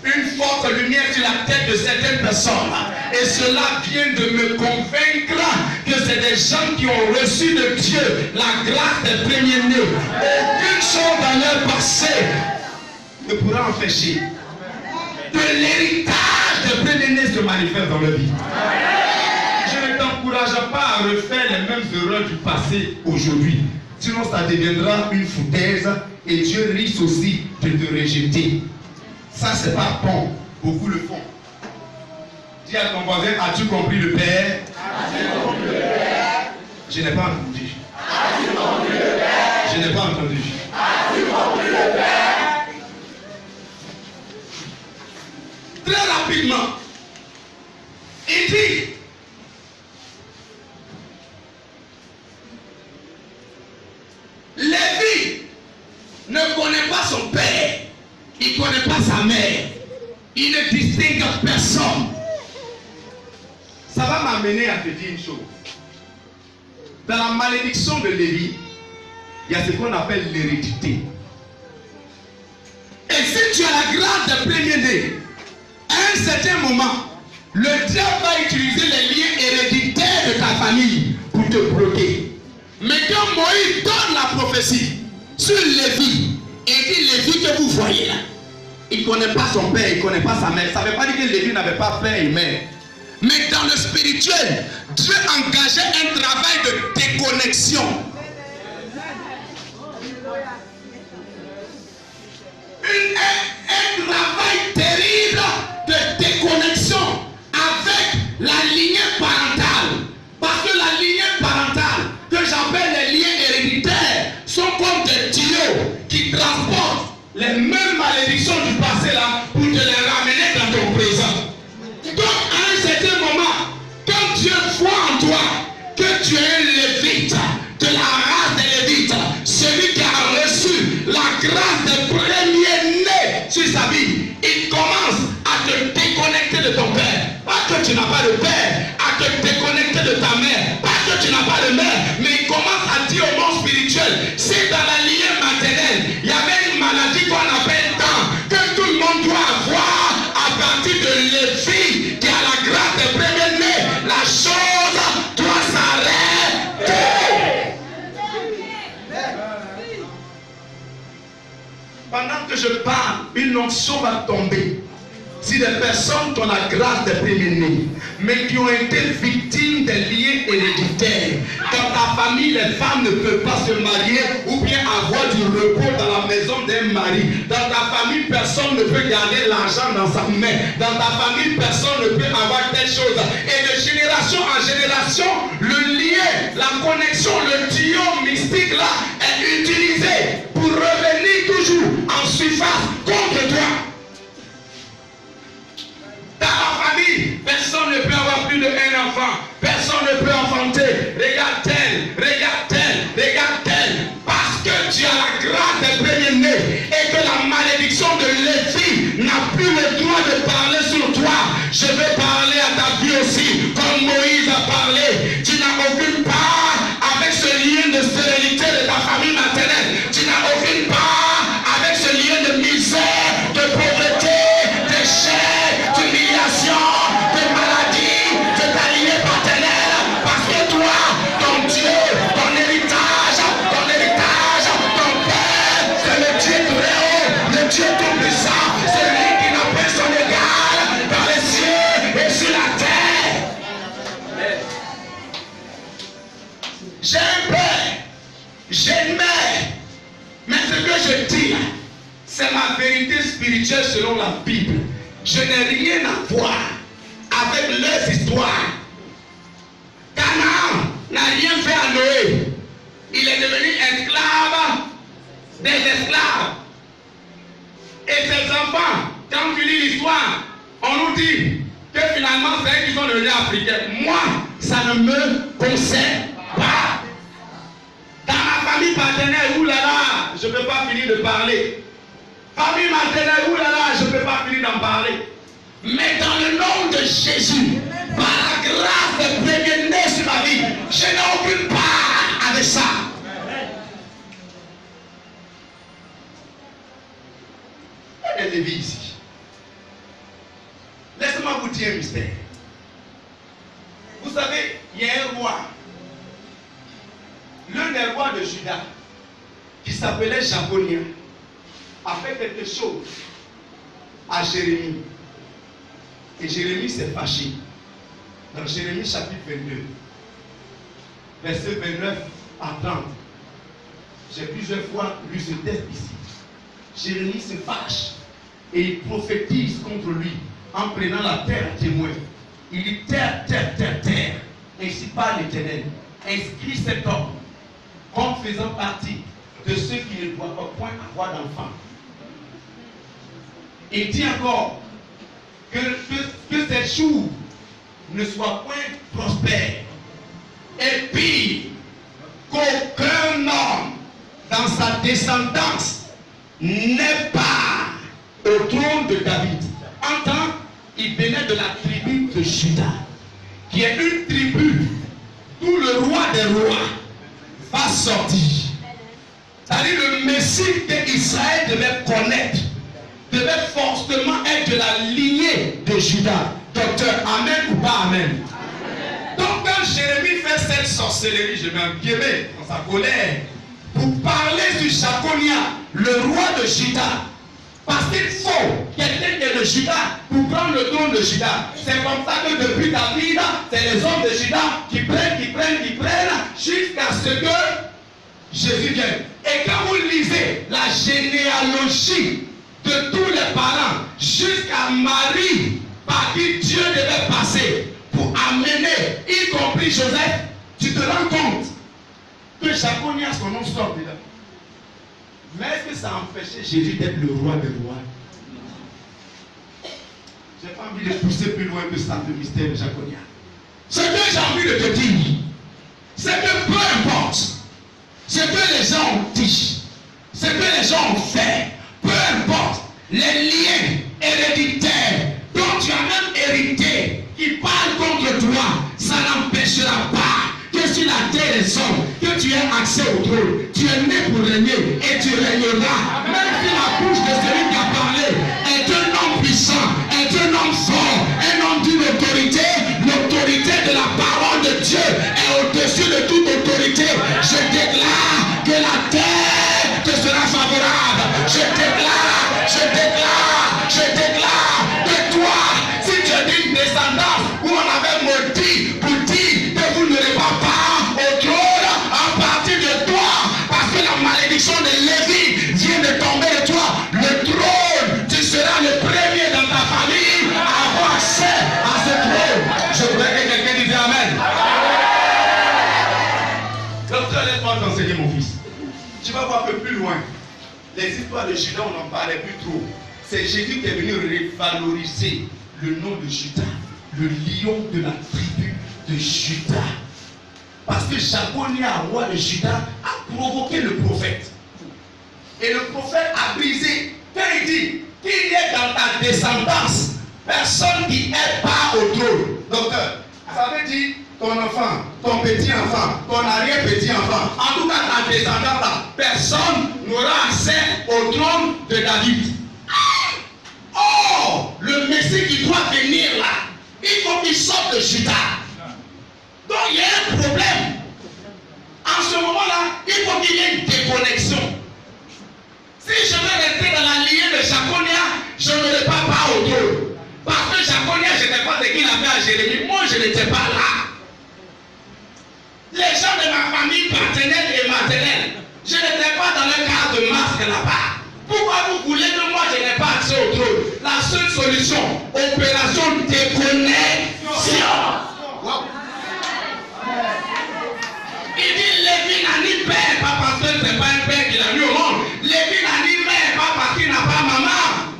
A: une forte lumière sur la tête de certaines personnes. Et cela vient de me convaincre que c'est des gens qui ont reçu de Dieu la grâce des premiers-nés. Aucune chose dans leur passé ne pourra empêcher que l'héritage des premiers-nés se manifeste dans leur vie. Je ne t'encourage pas à refaire les mêmes erreurs du passé aujourd'hui. Sinon, ça deviendra une foutaise et Dieu risque aussi de te rejeter. Ça, c'est pas bon. Beaucoup le font. Dis à ton voisin, as-tu compris le Père? As-tu compris le Père? Je n'ai pas entendu. As-tu compris le Père? Je n'ai pas entendu. As-tu compris le Père? Très rapidement, il dit, Lévi ne connaît pas son père, il ne connaît pas sa mère, il ne distingue personne.
C: m'amener à te dire une chose. Dans la malédiction de Lévi, il y a ce qu'on appelle l'hérédité. Et si tu as la grâce de premier-né, à un certain moment, le diable va utiliser les liens héréditaires de ta famille pour te bloquer. Mais quand Moïse donne la prophétie sur Lévi, et dit Lévi que vous voyez là, il ne connaît pas son père, il ne connaît pas sa mère. Ça ne veut pas dire que Lévi n'avait pas père et mère. Mais dans le spirituel, Dieu engageait un travail de déconnexion. Un travail terrible de déconnexion avec la lignée parentale. Parce que la lignée parentale, que j'appelle les liens héréditaires, sont comme des tuyaux qui transportent les mêmes malédictions du passé là pour te les ramener dans ton présent. Donc à un certain moment, quand Dieu voit en toi que tu es un lévite, de la race des lévites, celui qui a reçu la grâce des premiers-nés sur sa vie, il commence à te déconnecter de ton père. Pas que tu n'as pas de père, à te déconnecter de ta mère. Pas que tu n'as pas de mère, mais il commence à dire au monde spirituel, c'est dans la lignée maternelle, il y avait une maladie qu'on appelle temps, que tout le monde doit avoir à partir de Lévi, qui a la grâce des premiers-nés. La chose doit s'arrêter. Pendant que je parle, une onction va tomber. Si des personnes qui ont la grâce des premiers-nés, mais qui ont été victimes des liens héréditaires, dans ta famille, les femmes ne peuvent pas se marier ou bien avoir du repos dans la maison d'un mari. Dans ta famille, personne ne peut garder l'argent dans sa main. Dans ta famille, personne ne peut avoir telle chose. Et de génération en génération, le lien, la connexion, le tuyau mystique là est utilisé pour revenir toujours en surface contre toi. Dans la famille, personne ne peut avoir plus d'un enfant. Personne ne peut enfanter. Regarde tel, regarde tel, regarde tel. Parce que tu as la grâce des premiers-nés et que la malédiction de Lévi n'a plus le droit de parler sur toi. Je vais parler à ta vie aussi, comme Moïse a parlé. Tu n'as aucune part avec ce lien de stérilité de ta famille maternelle. Tu n'as aucune part avec ce lien de misère, de pauvreté, de chair, de maladie, de ta lignée paternelle, parce que toi, ton Dieu, ton héritage, ton Père, c'est le Dieu très haut, le Dieu tout puissant, celui qui n'a personne égal dans les cieux et sur la terre. J'ai un père, j'ai une mère, mais ce que je dis, c'est ma vérité spirituelle selon la Bible. Je n'ai rien à voir avec leurs histoires. Canaan n'a rien fait à Noé. Il est devenu esclave des esclaves. Et ses enfants, quand tu lis l'histoire, on nous dit que finalement c'est eux qui sont devenus africains. Moi, ça ne me concerne pas. Dans ma famille paternelle, oulala, je ne peux pas finir de parler. Famille maternelle, oulala, je ne peux pas finir d'en parler. Mais dans le nom de Jésus, par la grâce des premiers-nés sur ma vie, je n'ai aucune part avec ça. Il y a des Lévi ici. Laissez-moi vous dire un mystère. Vous savez, il y a un roi, l'un des rois de Juda, qui s'appelait Jaconia, a fait quelque chose à Jérémie. Et Jérémie s'est fâché. Dans Jérémie chapitre 22, verset 29 à 30. J'ai plusieurs fois lu ce texte ici. Jérémie se fâche et il prophétise contre lui en prenant la terre à témoin. Il dit terre, terre, terre, terre. Ainsi parle l'Éternel. Inscris cet homme comme faisant partie de ceux qui ne doivent pas point avoir d'enfants. Il dit encore que ces jours ne soient point prospères. Et puis, qu'aucun homme dans sa descendance n'est pas au trône de David. En tant il venait de la tribu de Juda. qui est une tribu, d'où le roi des rois va sortir. C'est-à-dire le Messie qu'Israël devait connaître, devait forcément être de la lignée de Judas. Docteur, amen ou pas amen? Donc quand Jérémie fait cette sorcellerie, je vais en guillemets dans sa colère, pour parler sur Chaconia, le roi de Juda. Parce qu'il faut quelqu'un qui est de Juda pour prendre le trône de Juda. C'est comme ça que depuis David, c'est les hommes de Juda qui prennent, jusqu'à ce que Jésus vienne. Et quand vous lisez la généalogie de tous les parents jusqu'à Marie, par qui Dieu devait passer pour amener, y compris Joseph, tu te rends compte que Chaconia, son nom sort dedans. Mais est-ce que ça empêchait Jésus d'être le roi des rois? Je n'ai pas envie de pousser plus loin que ça, le mystère de Chaconia. Ce que j'ai envie de te dire, c'est que peu importe ce que les gens ont dit, ce que les gens ont fait, peu importe les liens héréditaires dont tu as même hérité, qui parlent contre toi, ça n'empêchera pas que sur la terre des hommes, que tu aies accès au trône. Tu es né pour régner et tu régneras. Même si la bouche de celui qui a parlé est un homme puissant, est un homme fort, un homme d'une autorité, l'autorité de la parole de Dieu est au-dessus de toute autorité. Je déclare que la terre te sera favorable. Je déclare que toi, si tu es d'une descendance où on avait maudit pour dire que vous n'aurez pas part au trône à partir de toi, parce que la malédiction de Lévi vient de tomber de toi, le trône, tu seras le premier dans ta famille à avoir accès à ce trône. Je voudrais que quelqu'un dise amen. Docteur, laisse-moi t'enseigner mon fils. Tu vas voir que plus loin, les histoires de Judas, on n'en parlait plus trop. C'est Jésus qui est venu revaloriser le nom de Judas, le lion de la tribu de Judas. Parce que Chaconia, roi de Judas, a provoqué le prophète. Et le prophète a brisé. Quand il dit qu'il y ait dans ta descendance personne qui n'est pas au trône. Docteur, ça veut dire ton enfant, ton petit enfant, ton arrière-petit enfant, en tout cas ta descendance là, personne n'aura accès au trône de David. Oh, le Messie qui doit venir là, il faut qu'il sorte de Judas. Donc il y a un problème. En ce moment-là, il faut qu'il y ait une déconnexion. Si je veux rester dans la lignée de Chaconia, je n'aurai pas part au trône. Parce que Chaconia, je n'étais pas ce qu'il a fait à Jérémie. Moi, je n'étais pas là. Les gens de ma famille paternelle et maternelle, je n'étais pas dans le cas de masque là-bas. Pourquoi vous voulez que moi je n'ai pas accès au trône? La seule solution, opération déconnexion. Il dit Lévi n'a ni père, pas parce que ce n'est pas un père qu'il a mis au monde. Lévi n'a ni mère, pas parce qu'il n'a pas maman.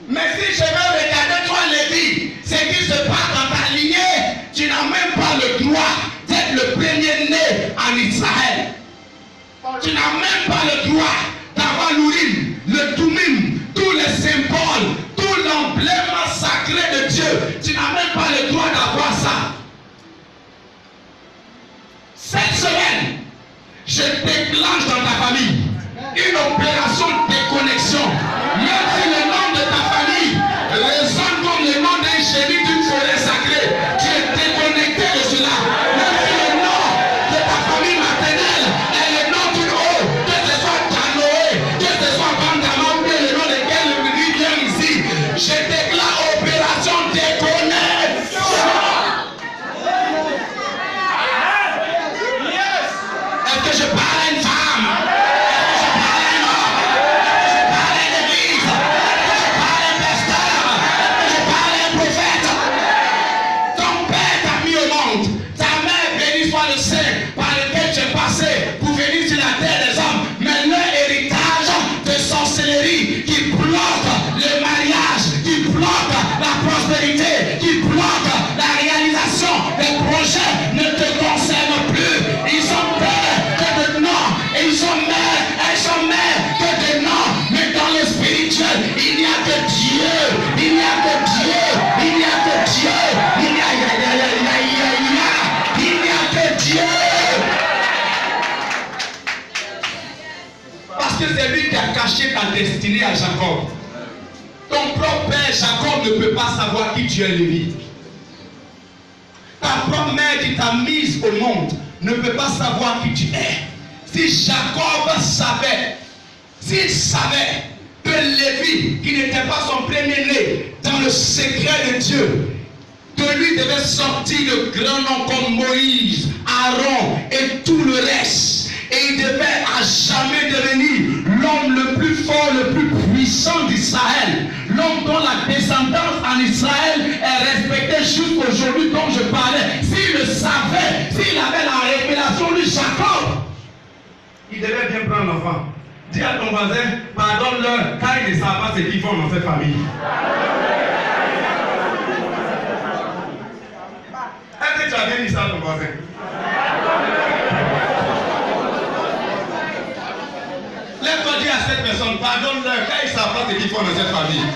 C: Mais si je veux regarder toi Lévi, c'est qu'il se passe dans ta lignée, tu n'as même pas le droit d'être le premier-né en Israël. Tu n'as même pas le droit d'avoir l'urim, le tumim, tous les symboles, tout l'emblème sacré de Dieu. Tu n'as même pas le droit d'avoir ça. Cette semaine, je déclenche dans ta famille une opération de déconnexion. Même si le nom de ta famille résonne comme le nom d'un génie d'une forêt sacrée, tu es déconnecté de cela. Même si le nom de ta famille maternelle est le nom d'une eau, que ce soit Tanoé, que ce soit Bandama ou bien le nom de quel vient ici, je déclare opération déconnexion. Jacob. Ton propre père Jacob ne peut pas savoir qui tu es, Lévi. Ta propre mère qui t'a mise au monde ne peut pas savoir qui tu es. Si Jacob savait, s'il savait que Lévi, qui n'était pas son premier-né, dans le secret de Dieu, de lui devait sortir de grands noms comme Moïse, Aaron et tout le reste. Et il devait à jamais devenir l'homme le plus fort, le plus puissant d'Israël. L'homme dont la descendance en Israël est respectée jusqu'aujourd'hui dont je parlais. S'il le savait, s'il avait la révélation de Jacob, il devait bien prendre l'enfant. Dis à ton voisin, pardonne-leur, car ils ne savent pas ce qu'ils font dans cette famille. Est-ce que tu as bien dit ça à ton voisin? Lève-toi, dis à cette personne, pardonne-leur, car ils ne savent pas ce qu'ils font dans cette famille.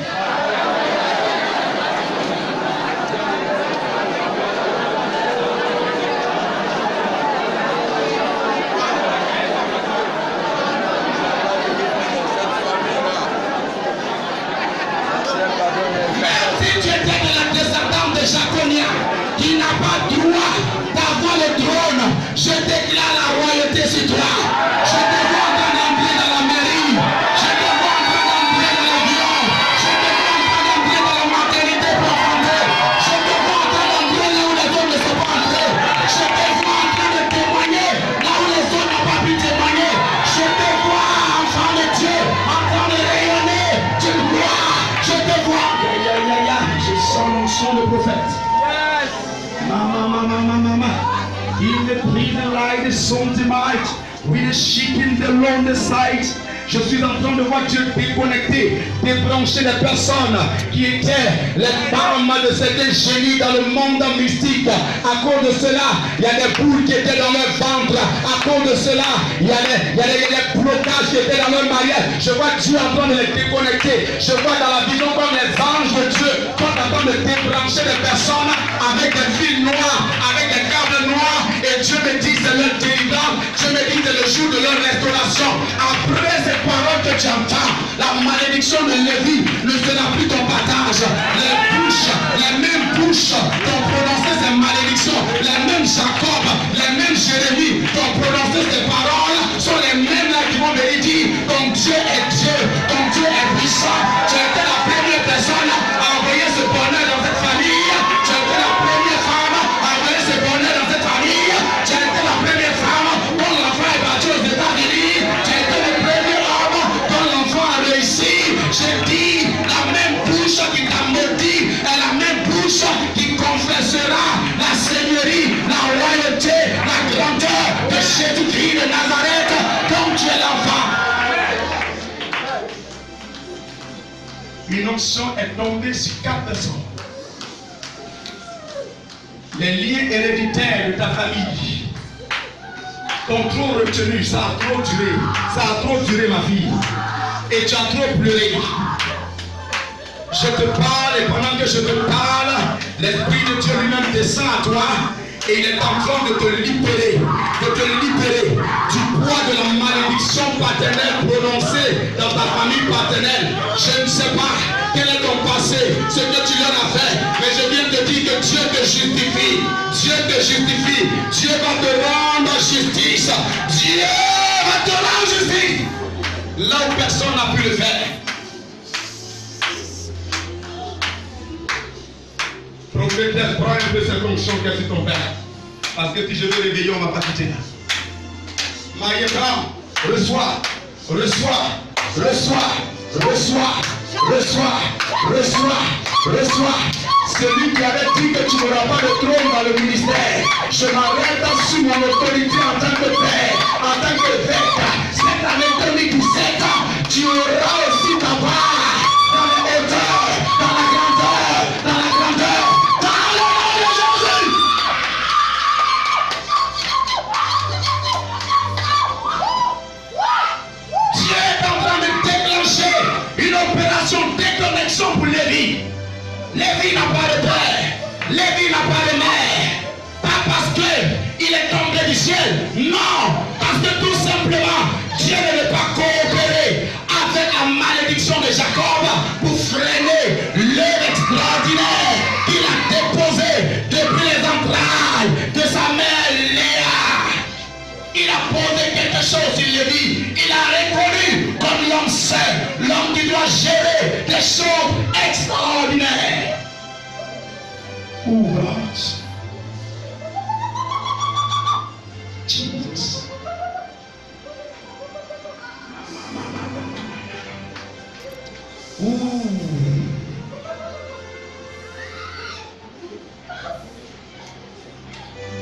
C: Qui n'a pas droit d'avoir le trône, je déclare la royauté sur toi. Je te vois en train d'entrer dans la mairie, je te vois en train d'entrer dans l'avion, je te vois en train d'entrer dans la maternité pour entrer, je te vois en train d'entrer là où les autres ne sont pas entrés, je te vois en train de témoigner là où les autres n'ont pas pu témoigner, je te vois, enfant de Dieu, en train de rayonner, tu me vois, je te vois. Je sens l'onction de prophète. Mama. In the breathing light, the sun tonight, with the shaking the lonely sight. Je suis en train de voir Dieu déconnecter, débrancher des personnes qui étaient les femmes de certains génies dans le monde mystique. À cause de cela, il y a des boules qui étaient dans leur ventre. À cause de cela, il y a des blocages qui étaient dans leur mariage. Je vois Dieu en train de les déconnecter. Je vois dans la vision comme les anges de Dieu sont en train de débrancher des personnes avec des fils noirs, avec des câbles noirs. Et Dieu me dit c'est leur délivrance. Dieu me dit c'est le jour de leur restauration. Après ces paroles que tu entends, la malédiction de Lévi ne sera plus ton partage. Les mêmes bouches qui ont prononcé ces malédictions, les mêmes Jacob, les mêmes Jérémie qui ont prononcé ces paroles sont les mêmes là qui vont venir dire ton Dieu est Dieu, ton Dieu est puissant. Tu étais la première personne à envoyer ce bonheur dans cette famille. Tu étais la première femme à envoyer ce bonheur dans cette famille. Tu étais la première femme dont l'enfant est parti aux États-Unis. Tu étais le premier homme dont l'enfant a réussi. Je dis, la même bouche qui t'a maudit est la même bouche qui confessera la seigneurie, la royauté, la grandeur de Jésus-Christ de Nazareth, dont tu es l'enfant. Une onction est tombée sur 4 personnes. Les liens héréditaires de ta famille t'ont trop retenu, ça a trop duré ma fille. Et tu as trop pleuré. Je te parle et pendant que je te parle, l'Esprit de Dieu lui-même descend à toi et il est en train de te libérer du poids de la malédiction paternelle prononcée dans ta famille paternelle. Je ne sais pas quel est ton passé, ce que tu leur as fait, mais je viens te dire que Dieu te justifie. Dieu te justifie. Dieu va te rendre justice. Dieu va te rendre justice. Là où personne n'a pu le faire. Prophète, prends un peu cette onction qui est sur ton père. Parce que si je veux réveiller, on ne va pas quitter là. Maïe, prends, reçois. Celui qui avait dit que tu n'auras pas de trône dans le ministère. Je m'arrête sur mon autorité en tant que père, en tant que évêque. Cette année 2017, tu auras aussi ta part dans les hauteurs, dans la grandeur, dans le nom de Jésus. Dieu est en train de déclencher une opération de déconnexion pour Lévi. Lévi n'a pas de père, Lévi n'a pas de mère. Pas parce qu'il est tombé du ciel, non, parce que tout simplement Dieu ne veut pas coopérer avec la malédiction de Jacob pour freiner l'œuvre extraordinaire qu'il a déposée depuis les entrailles de sa mère Léa. Il a posé quelque chose sur Lévi. Il a reconnu comme l'homme saint, l'homme qui doit gérer des choses extraordinaires. Oh God. Jesus. Ouh.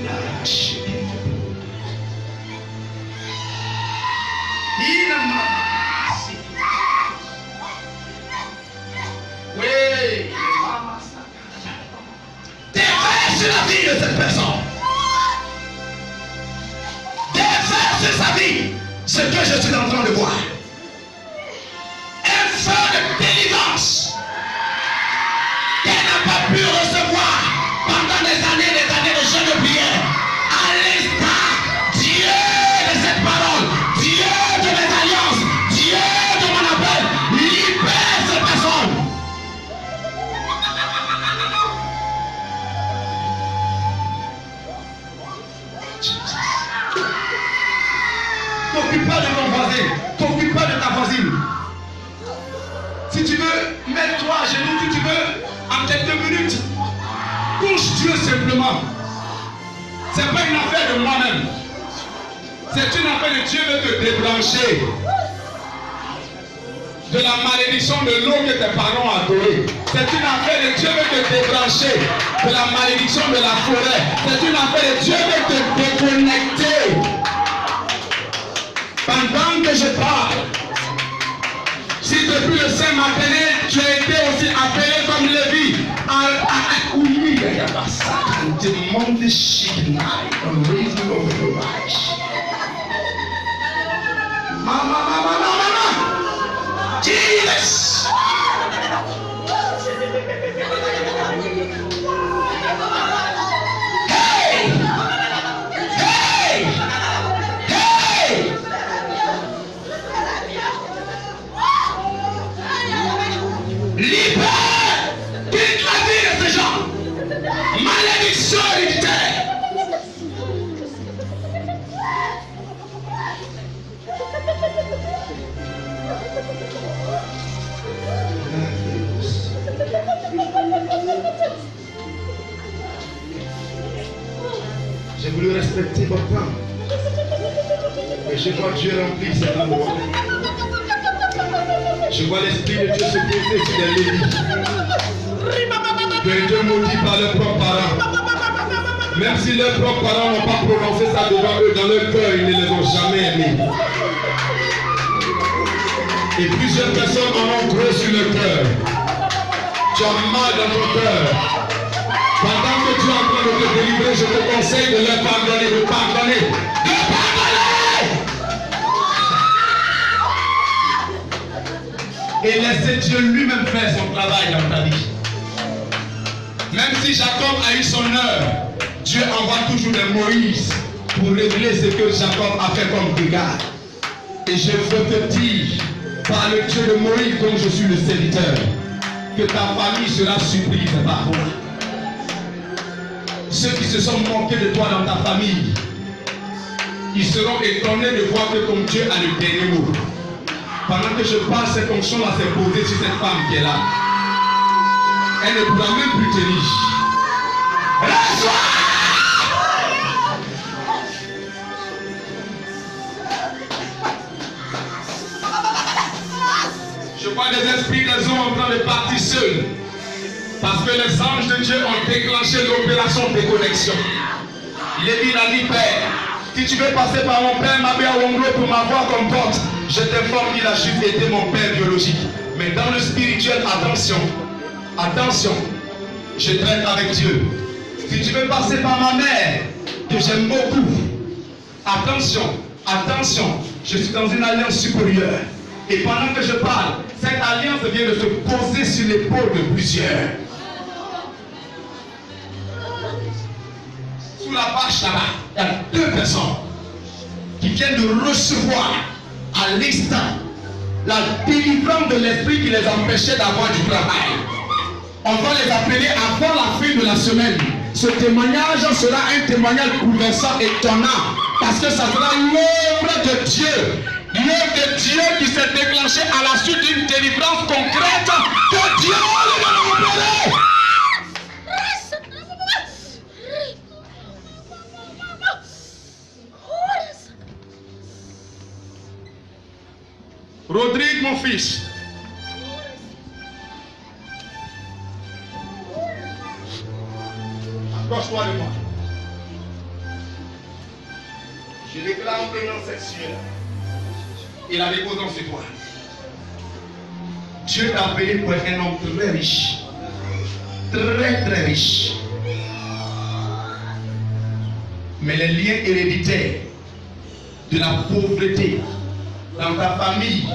C: La chute. Oui. Déverse la vie de cette personne. Déverse sa vie. Ce que je suis en train de voir. Un feu de délivrance qu'elle n'a pas pu recevoir pendant des années de jeûne de prière. À l'instant, Dieu de cette parole, Dieu de mes alliances, Dieu de mon appel, libère cette personne. T'occupe pas de ton voisin, t'occupe pas de ta voisine. Si tu veux, mets-toi à genoux, si tu veux, en quelques minutes. Touche Dieu simplement. Ce n'est pas une affaire de moi-même. C'est une affaire de Dieu veut te débrancher de la malédiction de l'eau que tes parents ont adorée. C'est une affaire de Dieu veut te débrancher de la malédiction de la forêt. C'est une affaire de Dieu veut te déconnecter. Pendant que je parle, si depuis le Saint Martin, tu as été aussi appelé comme Lévi, oui, il y a pas ça. Demande de Shignai, on raising over the right. Mama. Jesus. Hey. Libère toute la vie de ces gens. Malédiction héréditaire. J'ai voulu respecter votre temps. Mais je vois Dieu remplir cet endroit. Je vois l'Esprit de Dieu se poser sur les Lévis. Que Dieu maudit par leurs propres parents. Même si leurs propres parents n'ont pas prononcé ça devant eux, dans leur cœur, ils ne les ont jamais aimés. Et plusieurs personnes en ont gros sur le cœur. Tu as mal dans ton cœur. Pendant que tu es en train de te délivrer, je te conseille de leur pardonner, de pardonner. De pardonner! Et laisser Dieu lui-même faire son travail dans ta vie. Même si Jacob a eu son heure, Dieu envoie toujours des Moïse pour révéler ce que Jacob a fait comme brigade. Et je veux te dire, par le Dieu de Moïse dont je suis le serviteur, que ta famille sera surprise par moi. Ceux qui se sont moqués de toi dans ta famille, ils seront étonnés de voir que ton Dieu a le dernier mot. Pendant que je parle, cette onction-là s'est posée sur cette femme qui est là. Elle ne pourra même plus tenir. Reçois! Je vois des esprits des hommes en train de partir seuls. Parce que les anges de Dieu ont déclenché l'opération de déconnexion. Lévi a dit, Père, si tu veux passer par mon père Mabéa Wonglo pour m'avoir comme porte, je t'informe qu'il a juste été mon père biologique. Mais dans le spirituel, attention, attention, je traite avec Dieu. Si tu veux passer par ma mère, que j'aime beaucoup, attention, attention, je suis dans une alliance supérieure. Et pendant que je parle, cette alliance vient de se poser sur l'épaule de plusieurs. Sous la vache là-bas, il y a 2 personnes qui viennent de recevoir à l'instant la délivrance de l'esprit qui les empêchait d'avoir du travail. On va les appeler avant la fin de la semaine. Ce témoignage sera un témoignage bouleversant et étonnant parce que ça sera l'œuvre de Dieu. L'œuvre de Dieu qui s'est déclenchée à la suite d'une délivrance concrète que Dieu lui a opérée.
A: Rodrigue, mon fils. Approche-toi de moi. Je déclare présence sexuelle et la déposant sur toi. Dieu t'a appelé pour être un homme très riche. Très très riche. Mais les liens héréditaires de la pauvreté dans ta famille,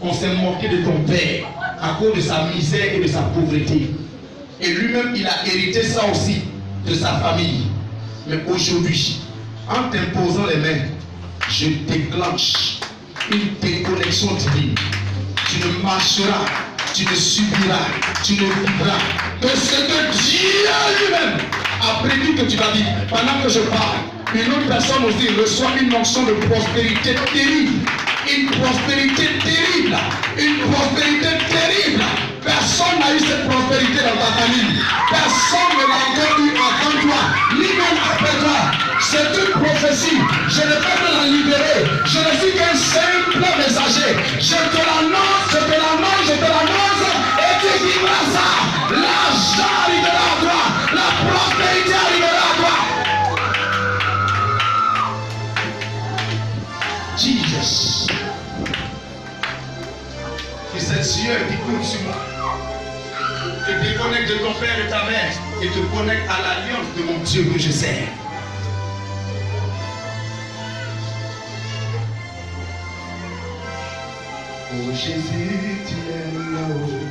A: on s'est moqué de ton père à cause de sa misère et de sa pauvreté. Et lui-même, il a hérité ça aussi de sa famille. Mais aujourd'hui, en t'imposant les mains, je déclenche une déconnexion divine. Tu ne marcheras, tu ne subiras, tu ne vivras que ce que Dieu lui-même a prédit que tu vas vivre. Pendant que je parle, une autre personne aussi reçoit une onction de prospérité terrible. Une prospérité terrible. Une prospérité terrible. Personne n'a eu cette prospérité dans ta famille. Personne ne l'a encore eu avant toi, ni même après toi. C'est une prophétie. Je ne peux pas la libérer. Je ne suis qu'un simple messager. Je te l'annonce, je te l'annonce, je te l'annonce. Et tu vivras ça. L'argent arrivera à toi. La prospérité arrivera à toi. Jesus. Que cette sueur qui coule sur moi te déconnecte de ton père et ta mère et te connecte à l'alliance de mon Dieu que je sers. Oh Jésus, tu es là-haut.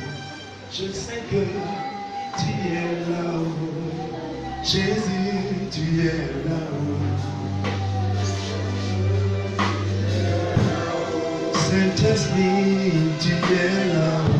A: Je sais que tu es là-haut. Jésus, tu es là-haut. Saint-Esprit, tu es là-haut.